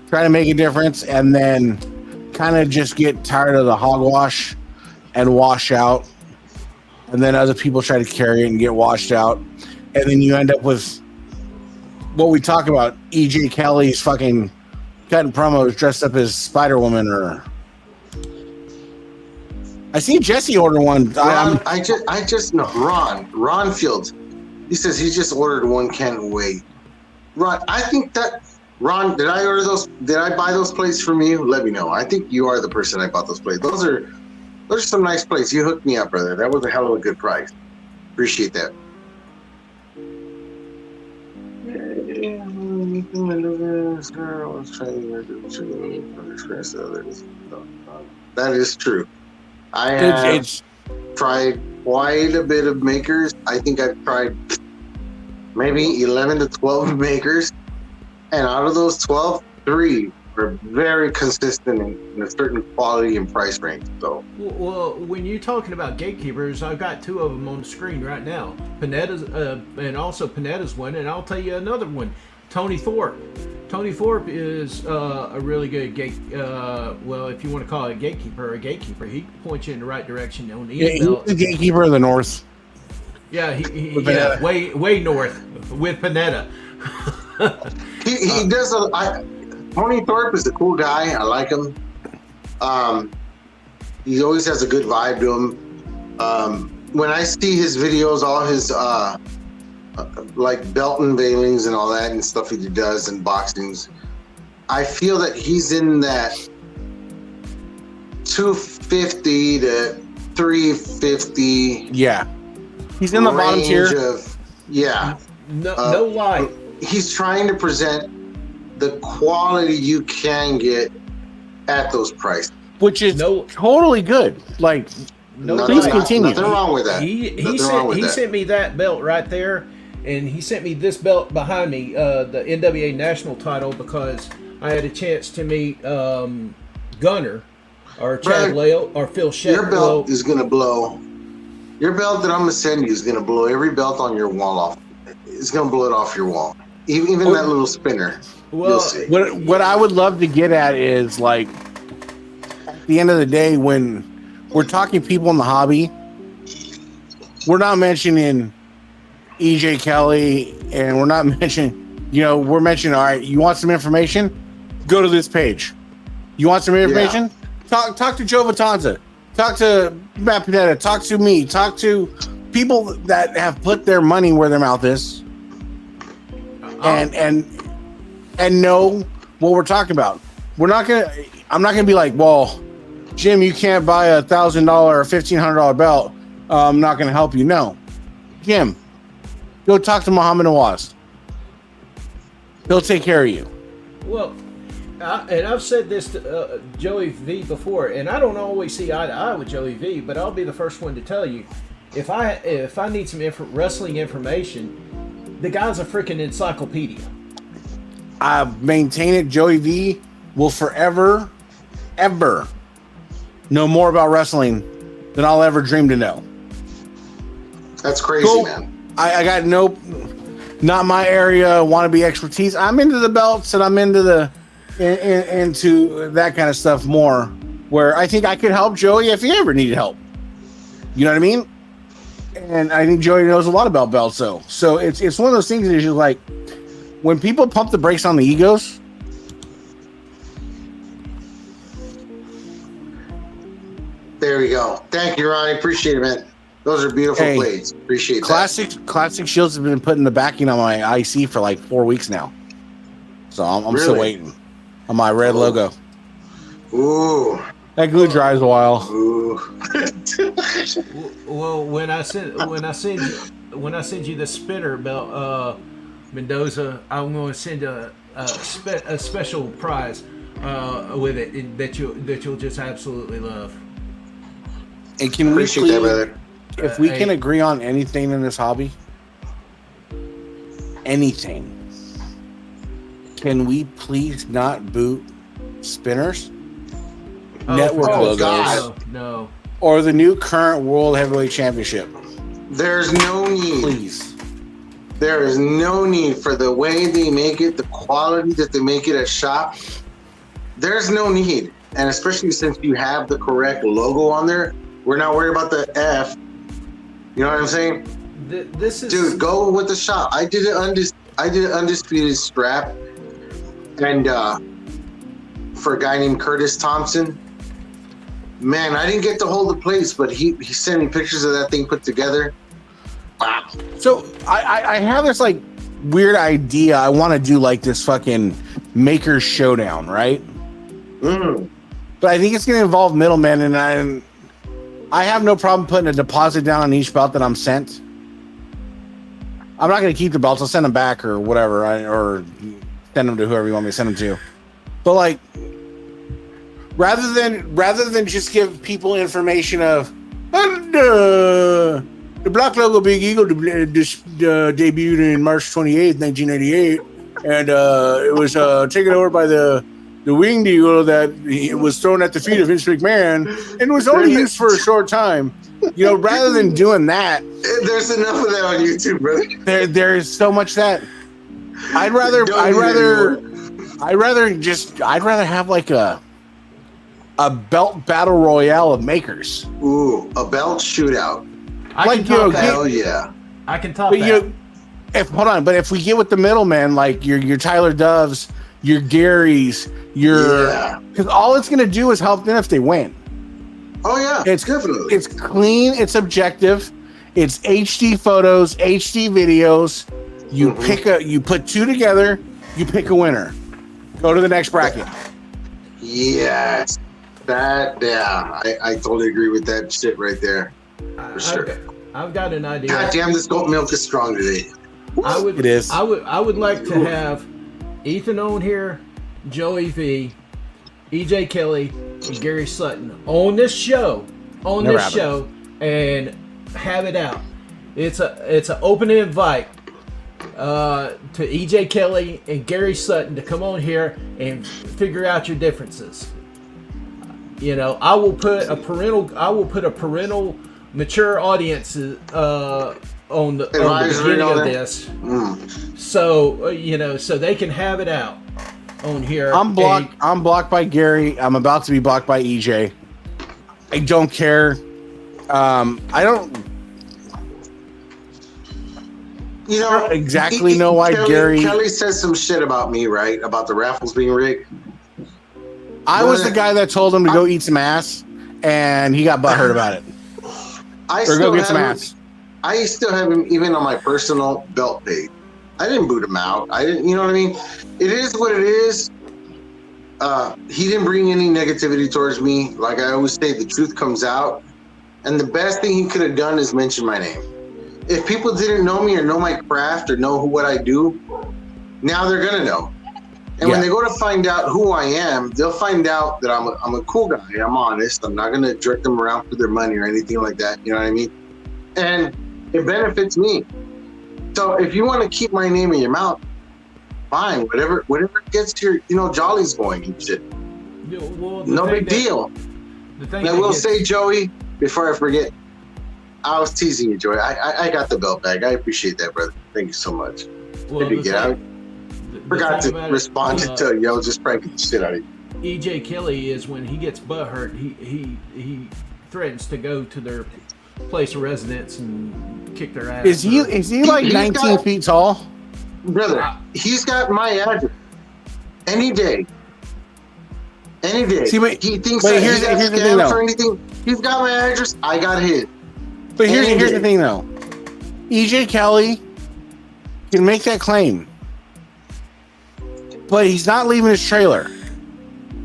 try to make a difference, and then kind of just get tired of the hogwash and wash out. And then other people try to carry it and get washed out. And then you end up with what we talk about, EJ Kelly's fucking cutting promos dressed up as Spider-Woman. Or I see Jesse order one. I just know Ron Fields. He says he just ordered one. Can't wait. Ron, I think that Ron, did I order those? Did I buy those plates from you? Let me know. I think you are the person I bought those plates. Those are some nice plates. You hooked me up, brother. That was a hell of a good price. Appreciate that. That is true. I have tried quite a bit of makers. I think I've tried maybe 11 to 12 makers. And out of those 12, 3 are very consistent in a certain quality and price range. So, well, when you're talking about gatekeepers, I've got 2 of them on the screen right now. Panetta's and also Panetta's one, and I'll tell you another one. Tony Thorpe. Tony Thorpe is a really good well, if you want to call it a gatekeeper, he points you in the right direction on the belt. He's the gatekeeper of the North. Yeah, way north with Panetta. He does Tony Thorpe is a cool guy. I like him. He always has a good vibe to him. When I see his videos, all his like belt unveilings and all that and stuff he does and boxings, I feel that he's in that 250 to 350. Yeah, he's in the bottom tier. No lie. He's trying to present the quality you can get at those prices, which is totally good. Like, please continue. Nothing wrong with that. He sent me that belt right there, and he sent me this belt behind me, the NWA National title, because I had a chance to meet Gunner, or Chad Lale, or Phil Shedd. Your belt is gonna blow. Your belt that I'm gonna send you is gonna blow every belt on your wall off. It's gonna blow it off your wall. Even that little spinner. Well, you'll see. What I would love to get at is, like, at the end of the day, when we're talking people in the hobby, we're not mentioning EJ Kelly, and we're not mentioning, we're mentioning, all right, you want some information? Go to this page. You want some information? Yeah. Talk to Joe Vitanza. Talk to Matt Panetta. Talk to me. Talk to people that have put their money where their mouth is, and know what we're talking about. I'm not gonna be like, well, Jim, you can't buy $1,000 or $1,500 belt. I'm not gonna help you. No, Jim, go talk to Muhammad Nawaz. He'll take care of you. Well, and I've said this to Joey V before, and I don't always see eye to eye with Joey V, but I'll be the first one to tell you, if I need some wrestling information, The guy's a freaking encyclopedia. I maintain it. Joey V will forever, ever know more about wrestling than I'll ever dream to know. That's crazy, man. I got not my area, wannabe expertise. I'm into the belts and I'm into into that kind of stuff more, where I think I could help Joey if he ever needed help. You know what I mean? And I think Joey knows a lot about belts, though. So it's one of those things that is just like, when people pump the brakes on the egos, there we go. Thank you, Ronnie. Appreciate it, man. Those are beautiful blades. Appreciate that. Classic Shields has been putting the backing on my IC for like 4 weeks now. So I'm still waiting on my red logo. Ooh. That glue dries a while. Ooh. Well, when I send you the spinner belt, Mendoza, I'm going to send a special prize with it that you'll just absolutely love. And can appreciate that, brother. If we can agree on anything in this hobby, anything, can we please not boot spinners, network logos, no, or the new current World Heavyweight Championship? There's no need. Please. There is no need for the way they make it, the quality that they make it at shop. There's no need. And especially since you have the correct logo on there, we're not worried about the F. You know what I'm saying? This is, dude, go with the shop. I did an undisputed strap, and for a guy named Curtis Thompson. Man, I didn't get to hold the place, but he sent me pictures of that thing put together. Wow. So I have this like weird idea. I want to do like this fucking Maker's Showdown, right? But I think it's going to involve middlemen, and I have no problem putting a deposit down on each belt that I'm sent. I'm not going to keep the belts. I'll send them back or whatever, or send them to whoever you want me to send them to. But like, rather than just give people information of the Black Logo Big Eagle debuted in March 28th, 1988, and it was taken over by the Winged Eagle that was thrown at the feet of Vince McMahon and was only used for a short time. You know, rather than doing that, there's enough of that on YouTube, brother. There's so much that I'd rather have like a belt battle royale of makers. Ooh, a belt shootout. Hell yeah. I can top that. But if we get with the middlemen, like your Tyler Doves, your Garys, because all it's going to do is help them if they win. Oh yeah, it's definitely. It's clean. It's objective. It's HD photos, HD videos. You put two together. You pick a winner. Go to the next bracket. Yes, I totally agree with that shit right there. For sure. I've got an idea. God damn, this goat milk is strong today. It is. I would like to have Ethan on here, Joey V, EJ Kelly, and Gary Sutton on this show, and have it out. It's an open invite to EJ Kelly and Gary Sutton to come on here and figure out your differences. You know, I will put a parental mature audience on the beginning of this, so they can have it out on here. I'm blocked by Gary. I'm about to be blocked by EJ. I don't care. I don't. You know exactly know why Kelly says some shit about me, right? About the raffles being rigged. I was the guy that told him to go eat some ass, and he got butthurt about it. Go get some ass. I still have him even on my personal belt page. I didn't boot him out. I didn't, you know what I mean? It is what it is. He didn't bring any negativity towards me. Like I always say, the truth comes out. And the best thing he could have done is mention my name. If people didn't know me or know my craft or know what I do, now they're going to know. And when they go to find out who I am, they'll find out that I'm a cool guy. I'm honest. I'm not going to jerk them around for their money or anything like that. You know what I mean? And it benefits me. It's So if you want to keep my name in your mouth, fine. Whatever gets your jollies going and shit. Well, No big deal. And I will say, Joey, before I forget, I was teasing you, Joey. I got the belt bag. I appreciate that, brother. Thank you so much. Well, I forgot to respond to yo, just pranking the shit out of you. EJ Kelly is when he gets butthurt, he threatens to go to their place of residence and kick their ass. Is he like 19 feet tall? Brother, he's got my address. Any day. See, he thinks that here's the thing, though. For anything. He's got my address. I got his. But here's the thing, though. EJ Kelly can make that claim, but he's not leaving his trailer.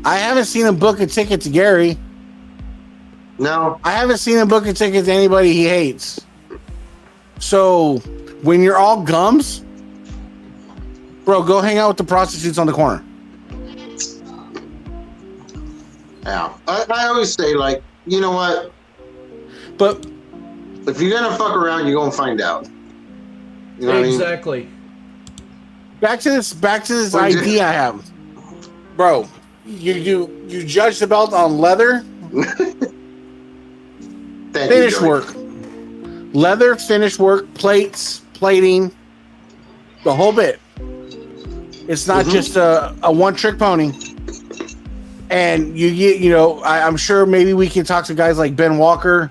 I haven't seen him book a ticket to Gary. No. I haven't seen him book a ticket to anybody he hates. So when you're all gums, bro, go hang out with the prostitutes on the corner. Yeah. I always say, like, you know what? But if you're gonna fuck around, you're gonna find out. You know exactly. What I mean? Back to this idea I have, bro. You judge the belt on leather, finish work, leather, finish work, plating, the whole bit. It's not just a one-trick pony. And you get, I'm sure maybe we can talk to guys like Ben Walker.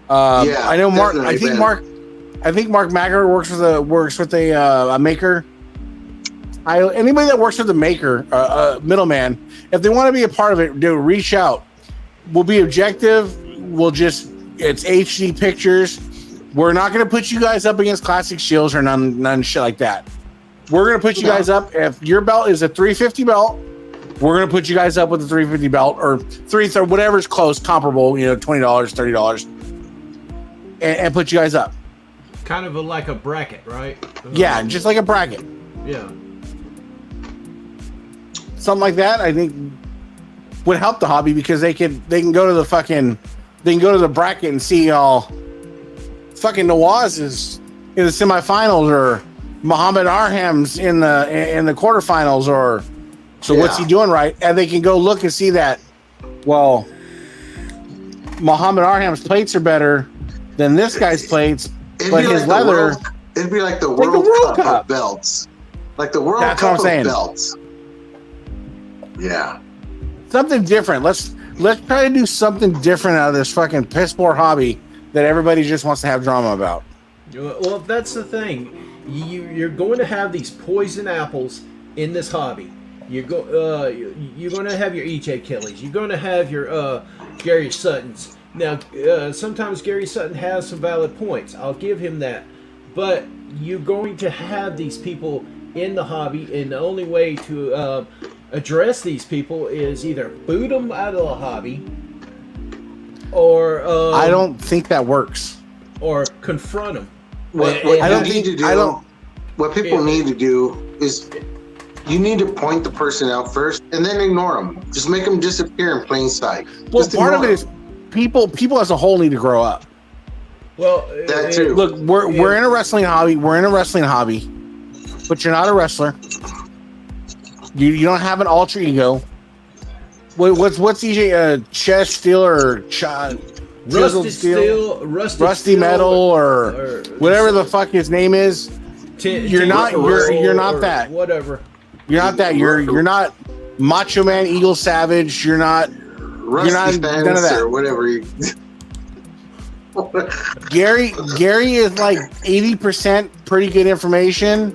I know Mark. I think Mark Maggart works with a maker. Anybody that works with a maker, middleman, if they want to be a part of it, do reach out. We'll be objective. It's HD pictures. We're not going to put you guys up against classic shields or none shit like that. We're going to put you guys up. If your belt is a 350 belt, we're going to put you guys up with a 350 belt or whatever's close, comparable, $20, $30, and put you guys up. Kind of like a bracket, right? Yeah, just like a bracket. Yeah. Something like that, I think, would help the hobby because they can go to the bracket and see all fucking Nawaz is in the semifinals or Muhammad Arham's in the quarterfinals or what's he doing right? And they can go look and see that, well, Muhammad Arham's plates are better than this guy's plates, but his leather. It'd be like the World Cup of belts. Like the World Cup of belts. Yeah. Something different. Let's try to do something different out of this fucking piss poor hobby that everybody just wants to have drama about. Well, that's the thing. You're going to have these poison apples in this hobby. You're going to have your EJ Kellys. You're going to have your Gary Suttons. Now, sometimes Gary Sutton has some valid points. I'll give him that. But you're going to have these people in the hobby, and the only way to address these people is either boot them out of the hobby, or I don't think that works. Or confront them. What people need to do is you need to point the person out first, and then ignore them. Just make them disappear in plain sight. Well, part of it is people as a whole need to grow up. Well, that too. Look, we're in a wrestling hobby. We're in a wrestling hobby, but you're not a wrestler. You don't have an alter ego. What's EJ? Chest steel or rusted steel, rusty metal, or whatever the fuck his name is. You're not that. Whatever. You're not that. You're not Macho Man, Eagle Savage. You're not none of that. Or whatever. Gary is like 80% pretty good information,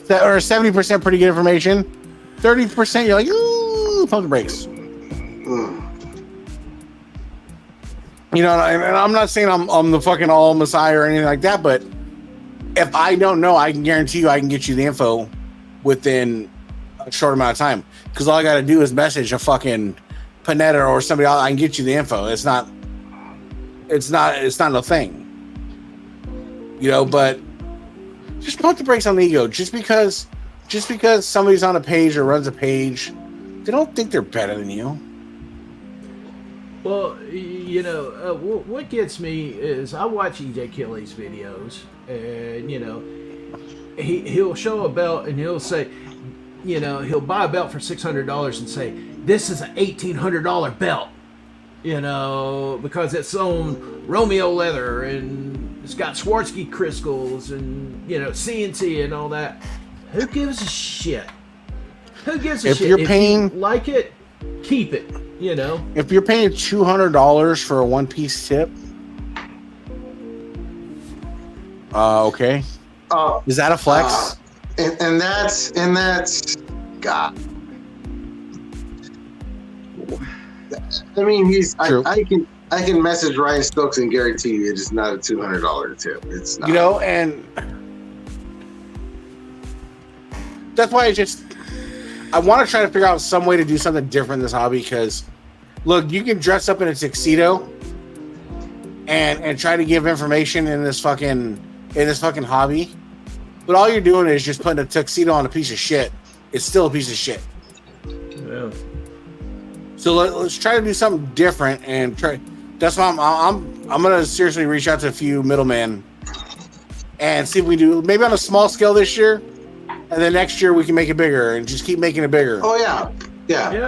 or 70% pretty good information. 30% you're like, ooh, pump the brakes. And I'm not saying I'm the fucking all messiah or anything like that, but if I don't know, I can guarantee you I can get you the info within a short amount of time. Because all I got to do is message a fucking Panetta or somebody else. I can get you the info. It's not a thing. But just pump the brakes on the ego. Just because somebody's on a page or runs a page, they don't think they're better than you. Well, what gets me is I watch EJ Kelly's videos, and he'll show a belt and he'll say, he'll buy a belt for $600 and say, this is an $1,800 belt, because it's on Romeo leather and it's got Swarovski crystals and, CNC and all that. Who gives a shit? Who gives a shit? If you're paying, you like it, keep it, If you're paying $200 for a one-piece tip, okay. Is that a flex? And that's God. I mean, I can message Ryan Stokes and guarantee you it's not a $200 tip. It's not. And that's why I want to try to figure out some way to do something different in this hobby, because look, you can dress up in a tuxedo and try to give information in this fucking hobby, but all you're doing is just putting a tuxedo on a piece of shit. It's still a piece of shit. Yeah. So let's try to do something different and try. That's why I'm gonna seriously reach out to a few middlemen and see if we do maybe on a small scale this year, and then next year we can make it bigger and just keep making it bigger. Oh yeah.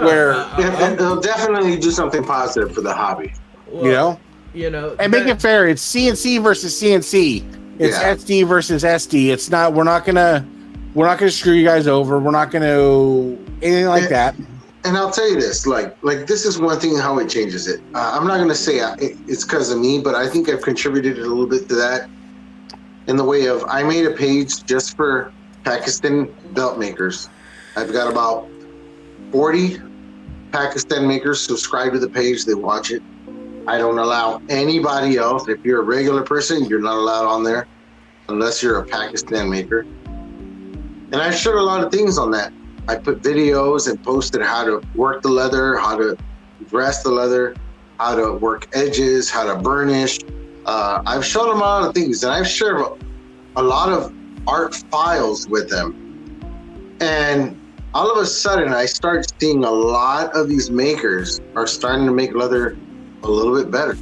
Where it'll definitely do something positive for the hobby. Well, and make it fair. It's CNC versus CNC. It's SD versus SD. It's not. We're not gonna screw you guys over. We're not gonna anything like that. And I'll tell you this, like this is one thing how it changes it. I'm not gonna say it's because of me, but I think I've contributed a little bit to that in the way of I made a page just for Pakistan belt makers. I've got about 40 Pakistan makers subscribe to the page. They watch it. I don't allow anybody else. If you're a regular person, you're not allowed on there unless you're a Pakistan maker. And I've shared a lot of things on that. I put videos and posted how to work the leather, how to dress the leather, how to work edges, how to burnish. I've shown them a lot of things, and I've shared a lot of art files with them. And all of a sudden, I start seeing a lot of these makers are starting to make leather a little bit better.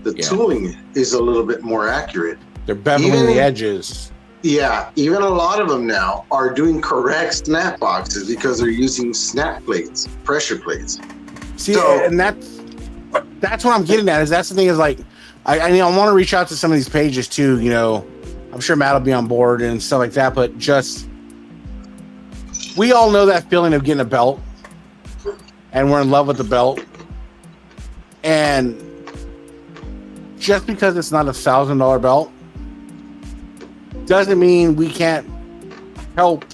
The tooling is a little bit more accurate. They're beveling the edges. Yeah, even a lot of them now are doing correct snap boxes because they're using snap plates, pressure plates. See, and that's what I'm getting at. Is that's the thing is like, I want to reach out to some of these pages too. I'm sure Matt will be on board and stuff like that. But just we all know that feeling of getting a belt, and we're in love with the belt, and just because it's not $1,000 belt doesn't mean we can't help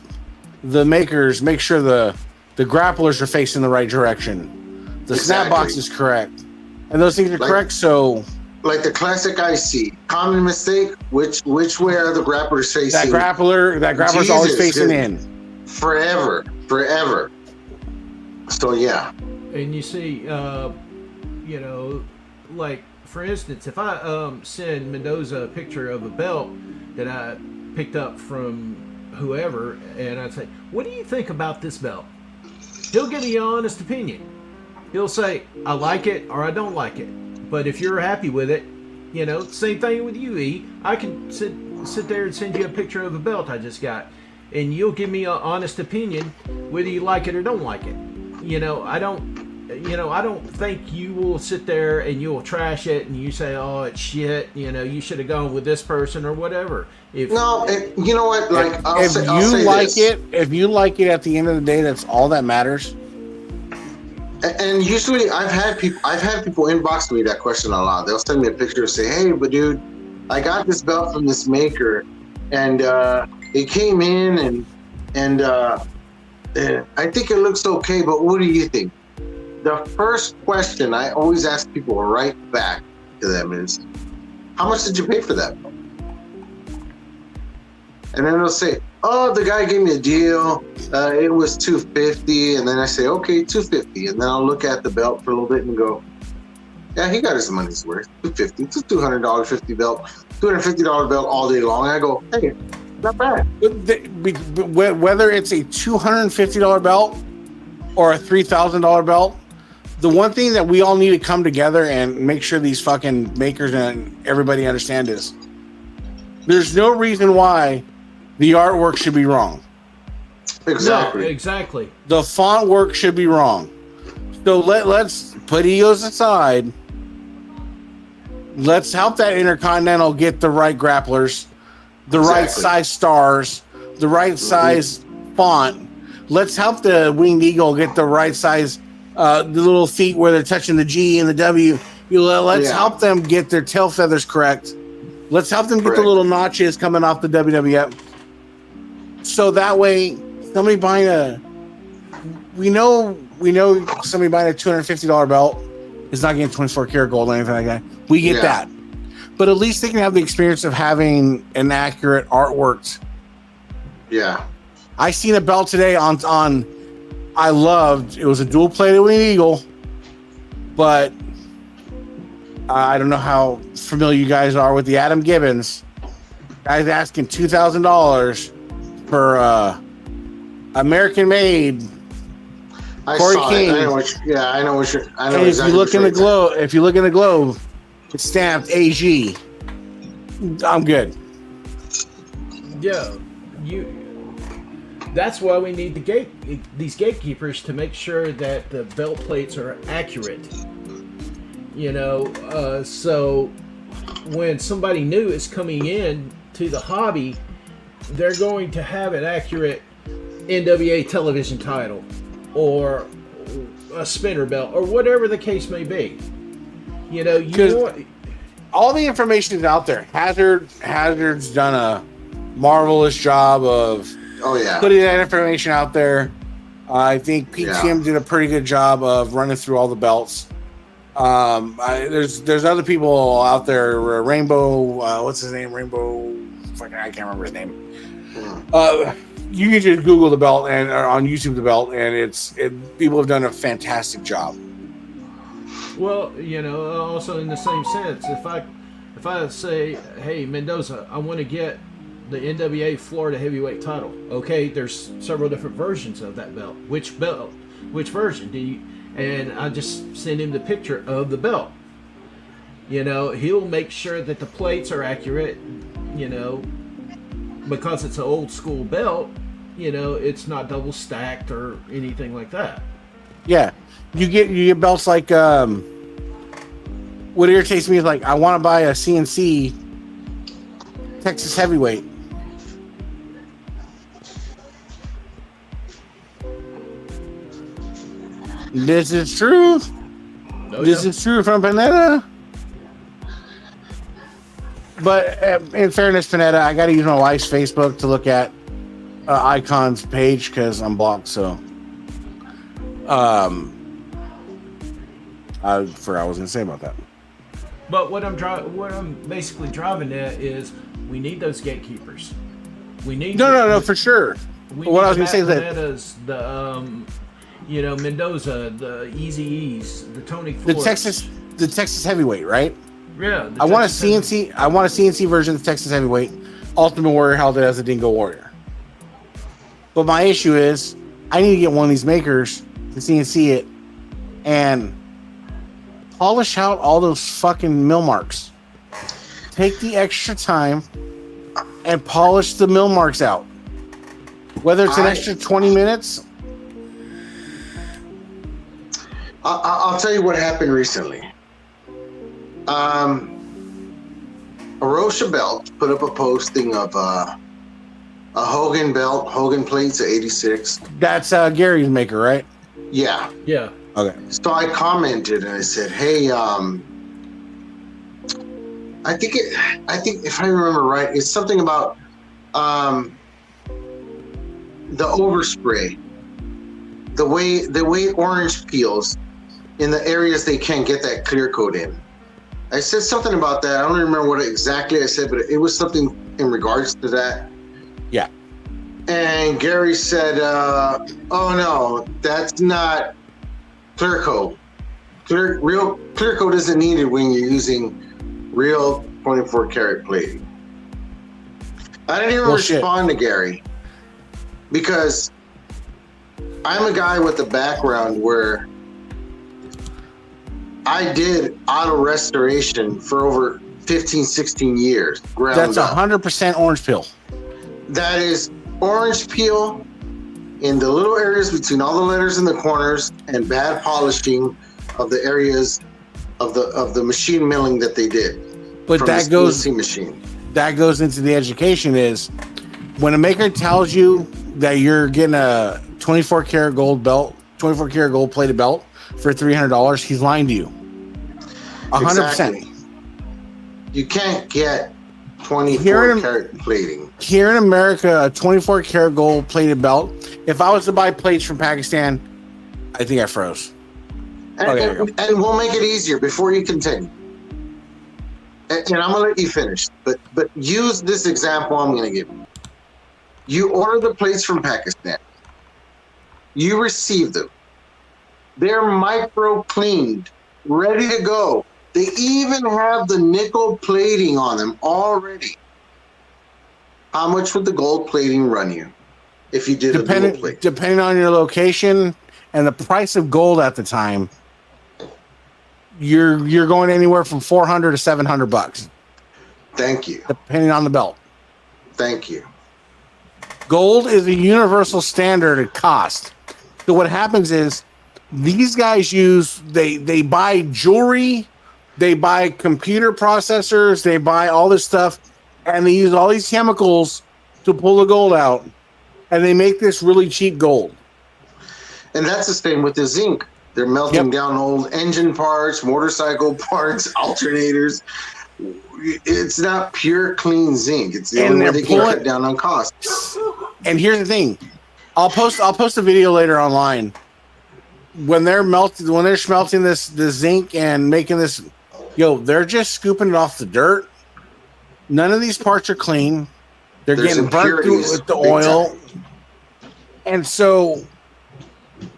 the makers make sure the grapplers are facing the right direction. The snap box is correct. And those things are correct, so... Like the classic IC. Common mistake, which way are the grapplers facing? That grappler's always facing in. Forever. So, yeah. And you see, like, for instance, if I send Mendoza a picture of a belt that I picked up from whoever, and I'd say, what do you think about this belt? He'll give me an honest opinion. He'll say, I like it or I don't like it. But if you're happy with it, same thing with you, E. I can sit there and send you a picture of a belt I just got, and you'll give me an honest opinion whether you like it or don't like it. I don't think you will sit there and you will trash it and you say, oh, it's shit. You should have gone with this person or whatever. You know what? Like, if you like it at the end of the day, that's all that matters. And usually I've had people inbox me that question a lot. They'll send me a picture and say, hey, but dude, I got this belt from this maker and it came in and I think it looks okay, but what do you think? The first question I always ask people right back to them is, how much did you pay for that? And then they'll say, oh, the guy gave me a deal. It was $250. And then I say, okay, $250. And then I'll look at the belt for a little bit and go, yeah, he got his money's worth. $250. It's a $200 $250 belt all day long. And I go, hey, not bad. Whether it's a $250 belt or a $3,000 belt, the one thing that we all need to come together and make sure these fucking makers and everybody understand is there's no reason why The artwork should be wrong. Exactly. No, exactly. The font work should be wrong. So let's put egos aside. Let's help that Intercontinental get the right grapplers, the right size stars, the right size font. Let's help the Winged Eagle get the right size, the little feet where they're touching the G and the W. Let's help them get their tail feathers correct. Let's help them get the little notches coming off the WWF. So that way, somebody buying we know somebody buying a $250 belt is not getting 24 karat gold or anything like that. We get that. But at least they can have the experience of having an accurate artwork. Yeah. I seen a belt today on I loved, it was a dual plated Winged Eagle, but I don't know how familiar you guys are with the Adam Gibbons. Guys asking $2,000 for American made. Corey King. I know If you look in the globe, it's stamped AG. I'm good. Yeah, that's why we need these gatekeepers to make sure that the belt plates are accurate. So when somebody new is coming in to the hobby, they're going to have an accurate NWA television title or a spinner belt or whatever the case may be. All the information is out there. Hazard's done a marvelous job of putting that information out there. I think PTM did a pretty good job of running through all the belts. There's other people out there. Rainbow, what's his name? Rainbow, I can't remember his name. You can just Google the belt and on YouTube the belt, and people have done a fantastic job. Well, also in the same sense, if I say, hey, Mendoza, I want to get the NWA Florida Heavyweight title. Okay, there's several different versions of that belt. Which version do you? And I just send him the picture of the belt. He'll make sure that the plates are accurate. Because it's an old school belt. It's not double stacked or anything like that. Yeah. You get belts like what irritates me is like I want to buy a CNC Texas heavyweight. This is true. This is true from Panetta. But in fairness, Panetta, I got to use my wife's Facebook to look at Icon's page because I'm blocked. So, I forgot what I was going to say about that. But what I'm basically driving at is we need those gatekeepers. We need no for sure. What I was going to say is that Mendoza, the Easy E's, the Tony Ford, the Texas heavyweight, right? Yeah. I want a CNC version of the Texas heavyweight. Ultimate Warrior held it as a Dingo Warrior. But my issue is I need to get one of these makers to CNC it and polish out all those fucking mill marks. Take the extra time and polish the mill marks out. Whether it's an extra 20 minutes. I'll tell you what happened recently. Arosha Belt put up a posting of a Hogan belt, Hogan plates at 86. That's Gary's maker, right? Yeah. Yeah. Okay. So I commented and I said, "Hey, I think if I remember right, it's something about the overspray, the way orange peels in the areas they can't get that clear coat in." I said something about that. I don't remember what exactly I said, but it was something in regards to that. Yeah. And Gary said, "Oh no, that's not clear coat. Real clear coat isn't needed when you're using real 24 karat plating." I didn't even respond to Gary because I'm a guy with a background where I did auto restoration for over 15, 16 years. That's 100% orange peel. that is orange peel in the little areas between all the letters in the corners, and bad polishing of the areas of the machine milling that they did. But that goes CNC machine. That goes into the education is when a maker tells you that you're getting a 24 karat gold belt, 24 karat gold plated belt for $300, he's lying to you. 100%. Exactly. You can't get 24 karat plating. Here in America, a 24 karat gold plated belt, if I was to buy plates from Pakistan, I think I froze. And we'll make it easier before you continue. And I'm going to let you finish. But use this example I'm going to give you. You order the plates from Pakistan. You receive them. They're micro cleaned, ready to go. They even have the nickel plating on them already. How much would the gold plating run you if you did a dual plate? Depending on your location and the price of gold at the time, you're going anywhere from $400 to $700. Thank you. Depending on the belt. Thank you. Gold is a universal standard of cost. So what happens is these guys they buy jewelry, they buy computer processors, they buy all this stuff, and they use all these chemicals to pull the gold out, and they make this really cheap gold. And that's the same with the zinc. They're melting down old engine parts, motorcycle parts, alternators. It's not pure clean zinc. It's the only way they can cut down on costs. And here's the thing. I'll post a video later online. When they're smelting this zinc and making this, they're just scooping it off the dirt. None of these parts are clean. They're getting burnt through with the oil. And so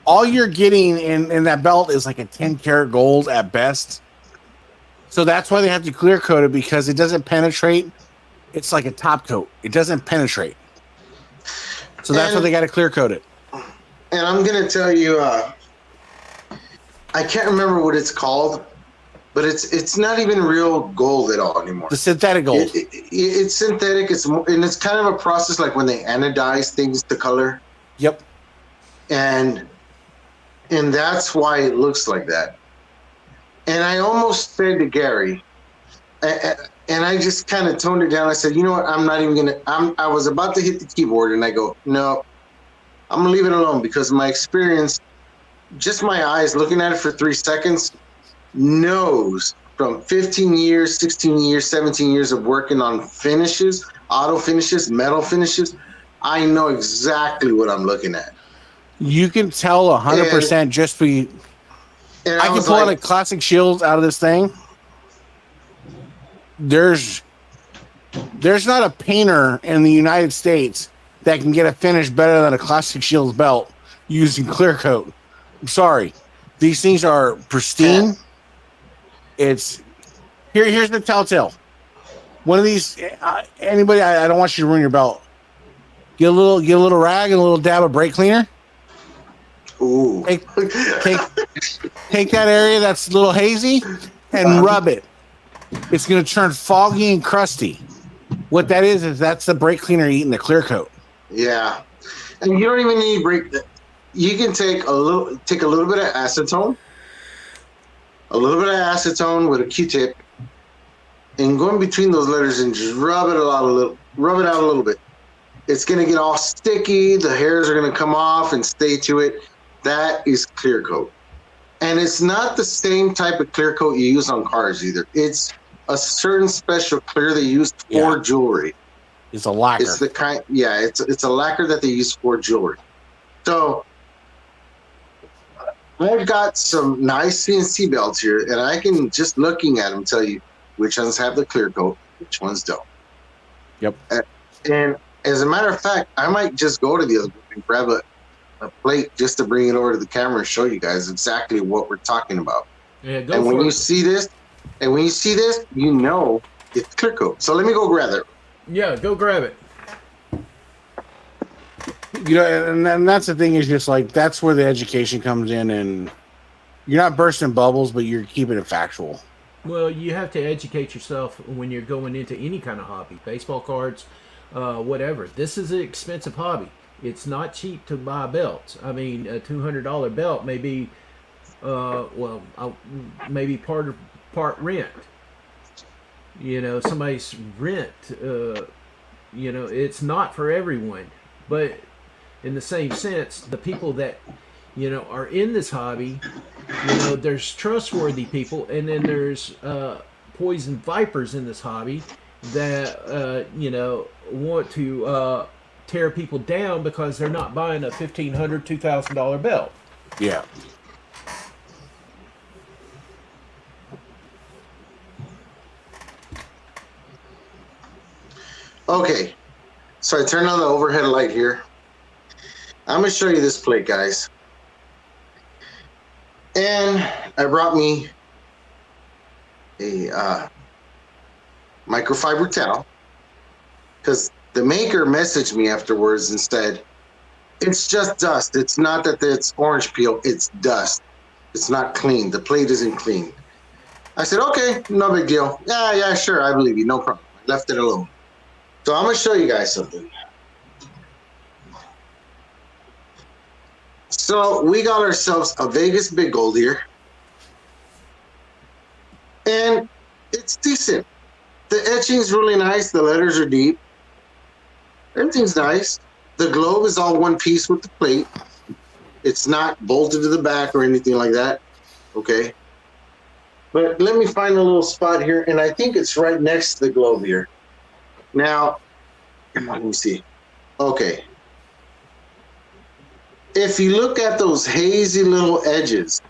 all you're getting in that belt is like a 10 karat gold at best. So that's why they have to clear coat it, because it doesn't penetrate. It's like a top coat. It doesn't penetrate. So that's why they got to clear coat it. And I'm going to tell you, I can't remember what it's called, but it's not even real gold at all anymore. The synthetic gold. It's synthetic. And it's kind of a process like when they anodize things to color. Yep. And that's why it looks like that. And I almost said to Gary, and I just kind of toned it down. I said, you know what? I'm not even going to, I was about to hit the keyboard and I go, no, I'm going to leave it alone, because my experience, just my eyes looking at it for 3 seconds, knows from 15 years, 16 years, 17 years of working on finishes, auto finishes, metal finishes, I know exactly what I'm looking at. You can tell 100% just be. I can pull out a classic shield out of this thing. There's not a painter in the United States that can get a finish better than a classic shields belt using clear coat. I'm sorry. These things are pristine. It's here's the telltale. One of these, anybody, I don't want you to ruin your belt. Get a little rag and a little dab of brake cleaner. Ooh. Take that area that's a little hazy and rub it. It's going to turn foggy and crusty. What that is that's the brake cleaner eating the clear coat. Yeah. And you don't even need brake. You can take a little bit of acetone, with a Q-tip, and go in between those letters and just rub it out a little bit. It's going to get all sticky. The hairs are going to come off and stay to it. That is clear coat. And it's not the same type of clear coat you use on cars either. It's a certain special clear they use for jewelry. It's a lacquer. It's the kind, it's a lacquer that they use for jewelry. So I've got some nice CNC belts here, and I can, just looking at them, tell you which ones have the clear coat, which ones don't. Yep. And as a matter of fact, I might just go to the other and grab a plate just to bring it over to the camera and show you guys exactly what we're talking about. Yeah, go and for when it. you see this, you know it's clear coat. So let me go grab it. Yeah, go grab it. And that's the thing, is just like, that's where the education comes in, and you're not bursting bubbles, but you're keeping it factual. Well, you have to educate yourself when you're going into any kind of hobby. Baseball cards, whatever. This is an expensive hobby. It's not cheap to buy belts. I mean, a $200 belt may be, maybe part rent. Somebody's rent. It's not for everyone. But in the same sense, the people that are in this hobby, there's trustworthy people, and then there's poison vipers in this hobby that want to tear people down because they're not buying a $1,500, $2,000 belt. Yeah. Okay, so I turned on the overhead light here. I'm gonna show you this plate, guys. And I brought me a microfiber towel because the maker messaged me afterwards and said, it's just dust. It's not that it's orange peel, it's dust. It's not clean. The plate isn't clean. I said, okay, no big deal. Yeah, sure, I believe you, no problem. I left it alone. So I'm gonna show you guys something. So we got ourselves a Vegas Big Gold here. And it's decent. The etching's really nice. The letters are deep. Everything's nice. The globe is all one piece with the plate. It's not bolted to the back or anything like that. Okay. But let me find a little spot here, and I think it's right next to the globe here. Now, let me see. Okay. If you look at those hazy little edges,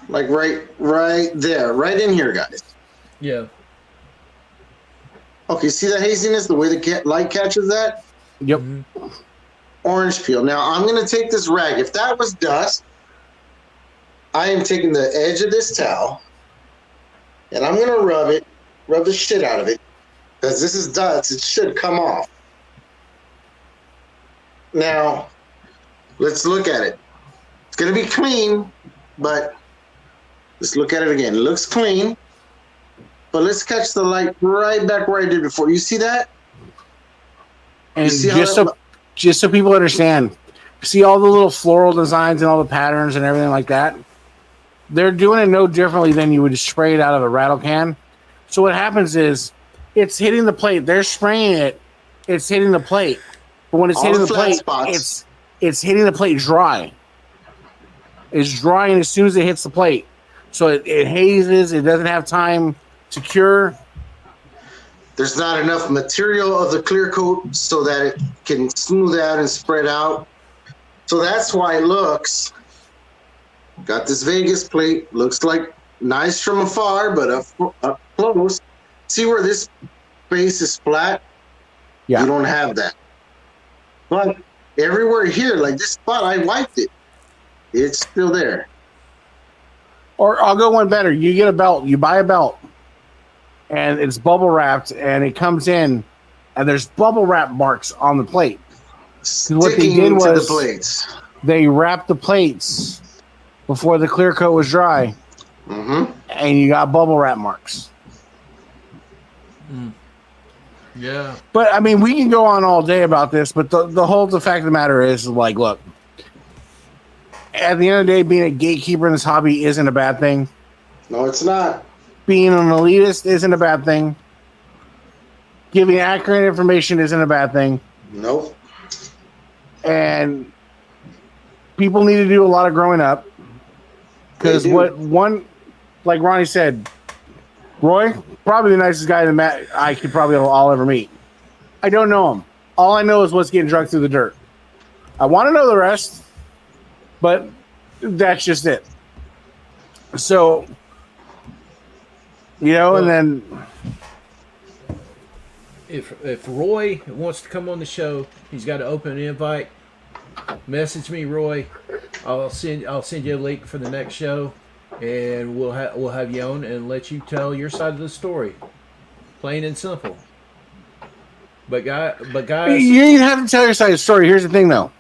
like right there, right in here, guys. Yeah. Okay, see the haziness, the way the light catches that? Yep. Orange peel. Now, I'm going to take this rag. If that was dust, I am taking the edge of this towel, and I'm going to rub the shit out of it, because this is dust. It should come off. Now, let's look at it. It's going to be clean, but let's look at it again. It looks clean, but let's catch the light right back where I did before. You see that? And just so people understand, see all the little floral designs and all the patterns and everything like that? They're doing it no differently than you would spray it out of a rattle can. So what happens is it's hitting the plate. They're spraying it. It's hitting the plate. But when it's hitting the plate, it's hitting the plate dry. It's drying as soon as it hits the plate. So it hazes. It doesn't have time to cure. There's not enough material of the clear coat so that it can smooth out and spread out. So that's why it looks, got this Vegas plate, looks like nice from afar, but up close, see where this base is flat? Yeah. You don't have that. But everywhere here, like this spot, I wiped it. It's still there. Or I'll go one better. You get a belt. You buy a belt, and it's bubble wrapped, and it comes in, and there's bubble wrap marks on the plate. What they did was the plates. They wrapped the plates before the clear coat was dry, and you got bubble wrap marks. Yeah. But I mean, we can go on all day about this, but the fact of the matter is, like, look, at the end of the day, being a gatekeeper in this hobby isn't a bad thing. No, it's not. Being an elitist isn't a bad thing. Giving accurate information isn't a bad thing. Nope. And people need to do a lot of growing up. Because like Ronnie said, Roy, probably the nicest guy that I could probably all ever meet. I don't know him. All I know is what's getting dragged through the dirt. I want to know the rest, but that's just it. So, and then if Roy wants to come on the show, he's got to open an invite. Message me, Roy. I'll send you a link for the next show, and we'll have you on and let you tell your side of the story, plain and simple. But guys, you ain't have to tell your side of the story. Here's the thing, though.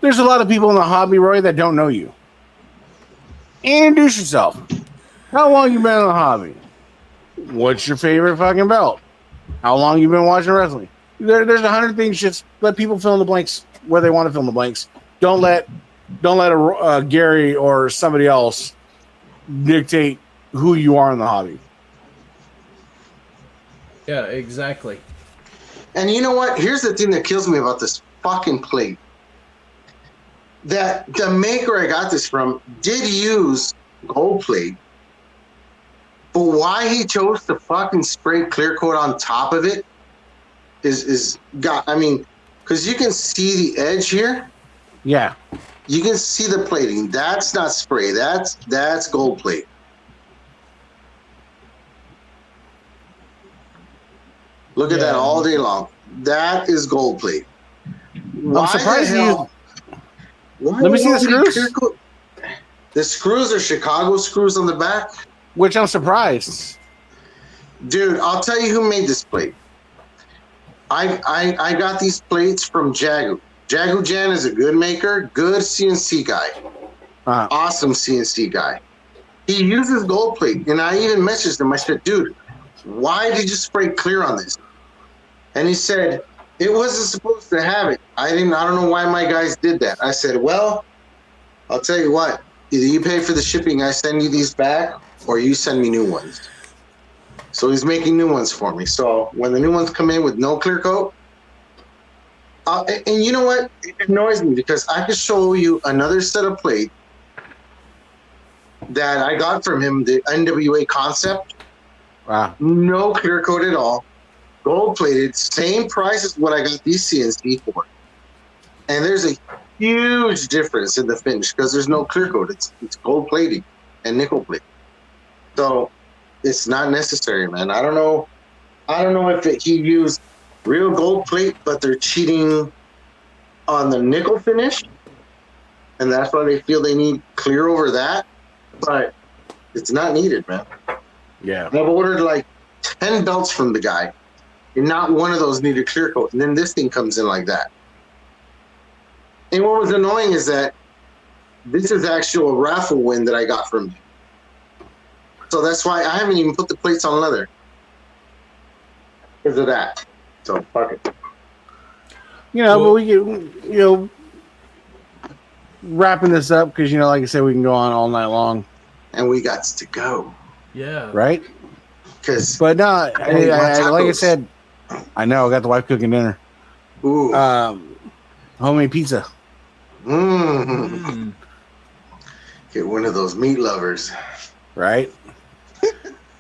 There's a lot of people in the hobby, Roy, that don't know you. Introduce yourself. How long you been in the hobby? What's your favorite fucking belt? How long you been watching wrestling? There's 100 things. Just let people fill in the blanks where they want to fill in the blanks. Don't let a Gary or somebody else dictate who you are in the hobby. Yeah, exactly. And you know what? Here's the thing that kills me about this fucking plate. That the maker I got this from did use gold plate, but why he chose to fucking spray clear coat on top of it is I mean, because you can see the edge here. Yeah. You can see the plating. That's not spray. That's gold plate. Look at that all day long. That is gold plate. I'm surprised you. Let me see the screws. The screws are Chicago screws on the back. Which I'm surprised. Dude, I'll tell you who made this plate. I got these plates from Jagu. Jagu Jan is a good maker, good CNC guy. Awesome CNC guy. He uses gold plate, and I even messaged him. I said, dude, why did you spray clear on this? And he said, it wasn't supposed to have it. I don't know why my guys did that. I said, well, I'll tell you what, either you pay for the shipping, I send you these back, or you send me new ones. So he's making new ones for me. So when the new ones come in with no clear coat, and you know what? It annoys me because I could show you another set of plate that I got from him, the NWA Concept. Wow. No clear coat at all. Gold plated, same price as what I got these CNC for. And there's a huge difference in the finish because there's no clear coat. It's gold plating and nickel plating. So it's not necessary, man. I don't know if he used real gold plate, but they're cheating on the nickel finish, and that's why they feel they need clear over that. But it's not needed, man. Yeah. I've ordered like 10 belts from the guy, and not one of those needed clear coat. And then this thing comes in like that. And what was annoying is that this is actually a raffle win that I got from him. So that's why I haven't even put the plates on leather. Because of that. So fuck it. But we get, wrapping this up because, like I said, we can go on all night long. And we got to go. Yeah. Right? But no, like I said, I know, I got the wife cooking dinner. Ooh. Homemade pizza. Get one of those meat lovers. Right?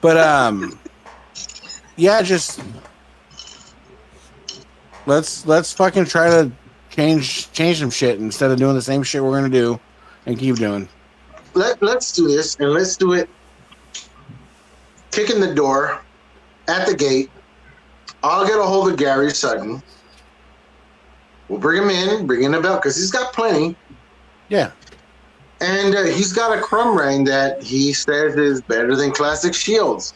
But, yeah, just... Let's fucking try to change some shit instead of doing the same shit we're gonna do and keep doing. Let's do this, and let's do it kicking the door at the gate. I'll get a hold of Gary Sutton. We'll bring him in, bring in a belt, because he's got plenty. Yeah. And he's got a crumb ring that he says is better than Classic Shields.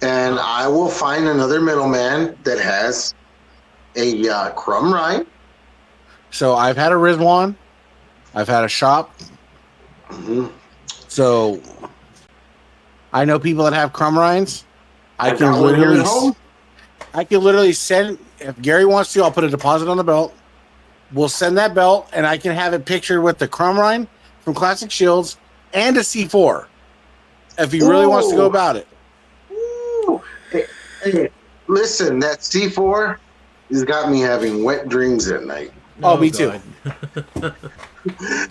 And I will find another middleman that has a crumb rind. So I've had a Rizwan. I've had a shop. Mm-hmm. So I know people that have crumb rinds. I can literally send, if Gary wants to, I'll put a deposit on the belt. We'll send that belt, and I can have it pictured with the crumb rind from Classic Shields and a C4 if he really wants to go about it. Hey, listen, that C4 has got me having wet dreams at night. Oh, me too.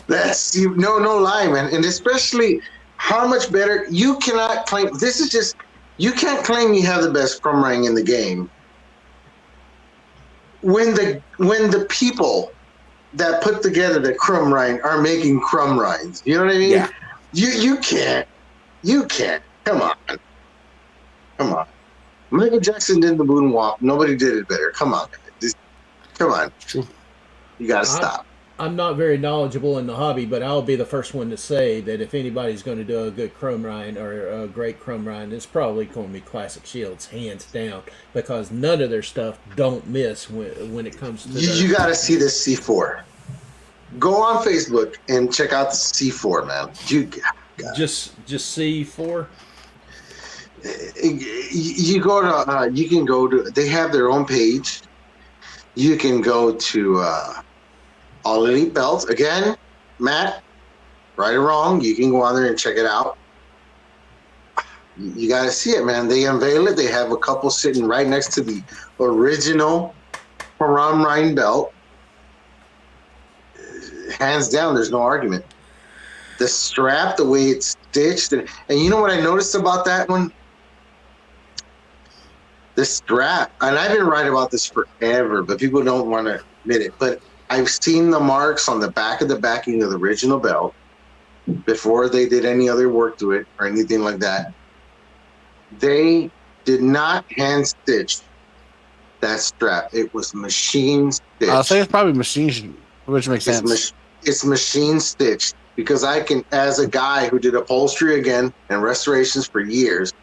That's no lie, man. And especially how much better you cannot claim. This is just, you can't claim you have the best crumb ring in the game when the people that put together the crumb rind are making crumb rinds. You know what I mean? Yeah. You can't. Come on. Michael Jackson did the moonwalk. Nobody did it better. Come on. Come on. You got to stop. I'm not very knowledgeable in the hobby, but I'll be the first one to say that if anybody's going to do a good chrome rind or a great chrome rind, it's probably going to be Classic Shields, hands down, because none of their stuff don't miss when it comes to You got to see this C4. Go on Facebook and check out the C4, man. just see for? You go to you can go to, they have their own page. You can go to All Elite Belts. Again, Matt, right or wrong, you can go on there and check it out. You got to see it, man. They unveil it. They have a couple sitting right next to the original Haram Rhine belt. Hands down, there's no argument. The strap, the way it's stitched, and you know what I noticed about that one? The strap, and I've been writing about this forever, but people don't want to admit it. But I've seen the marks on the back of the backing of the original belt before they did any other work to it or anything like that. They did not hand stitch that strap. It was machine stitched. I'll say it's probably machine, which makes sense. It's machine stitched, because I can, as a guy who did upholstery again and restorations for years,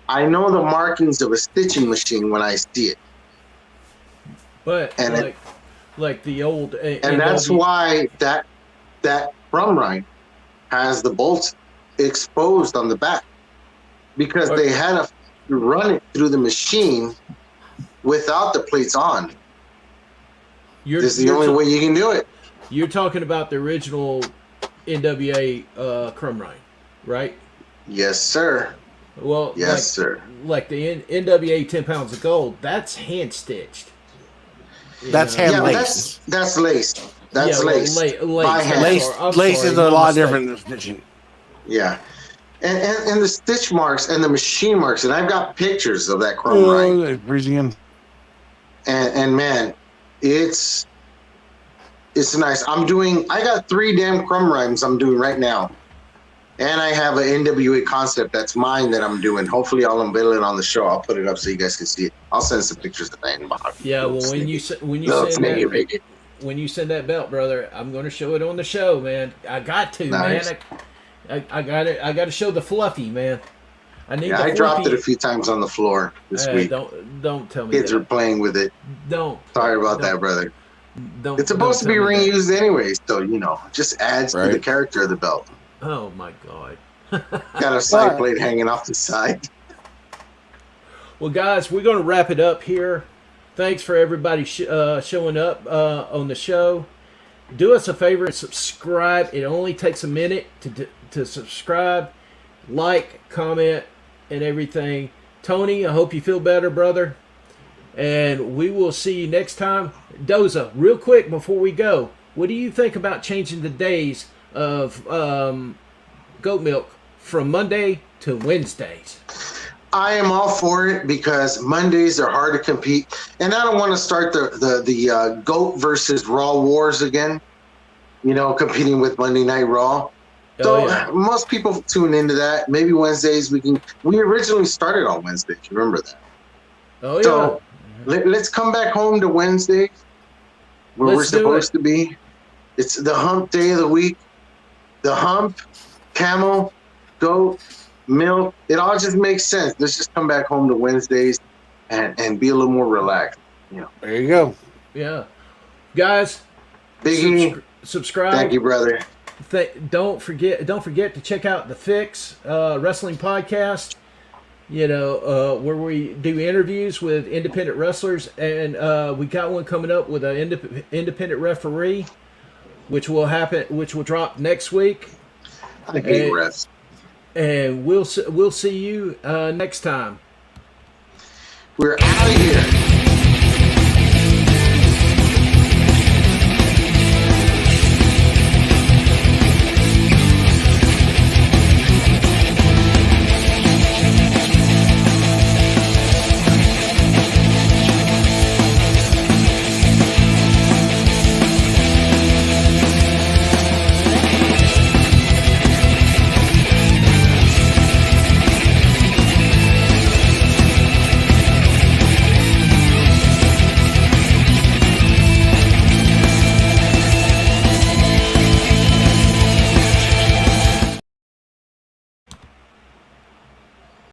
I know the markings of a stitching machine when I see it. But and like the old, and that's why that Haram Rhine has the bolts exposed on the back, because they had to run it through the machine without the plates on. This is the only way you can do it. You're talking about the original NWA Chrome Rhine, right? Yes, sir. Well, yes, sir. Like the NWA 10 pounds of gold, that's hand stitched. That's hand laced. That's laced. That's laced. By hand. Lace is a lot different than stitching. Yeah. And the stitch marks and the machine marks, and I've got pictures of that Chrome Rhine. Freezing in. And man, it's nice. I got 3 damn Chrome Rhymes I'm doing right now. And I have an NWA concept that's mine that I'm doing. Hopefully I'll unveil it on the show. I'll put it up so you guys can see it. I'll send some pictures of that in box. Yeah, well, when you send that belt, brother, I'm going to show it on the show, man. I got to, nice. Man. I got it. I got to show the fluffy, man. I dropped it a few times on the floor this week. Don't tell me kids are playing with it. Sorry about that, brother. It's supposed to be ring used anyways, so just adds to the character of the belt. Oh my God. Got a side plate hanging off the side. Well, guys, we're going to wrap it up here. Thanks for everybody showing up on the show. Do us a favor and subscribe. It only takes a minute to subscribe, like, comment, and everything. Tony, I hope you feel better, brother. And we will see you next time. Doza, real quick before we go, what do you think about changing the days of goat milk from Monday to Wednesdays? I am all for it, because Mondays are hard to compete, and I don't want to start the goat versus Raw wars again. Competing with Monday Night Raw. So most people tune into that. Maybe Wednesdays we originally started on Wednesdays. You remember that? Oh yeah. So let's come back home to Wednesdays, where we're supposed to be. It's the hump day of the week. The hump, camel, goat, milk, it all just makes sense. Let's just come back home to Wednesdays and be a little more relaxed. There you go. Yeah. Guys, Biggie, subscribe. Thank you, brother. Don't forget to check out the Fix Wrestling Podcast, where we do interviews with independent wrestlers, and we got one coming up with an independent referee, which will drop next week. I hate refs. And we'll see you next time. We're out of here.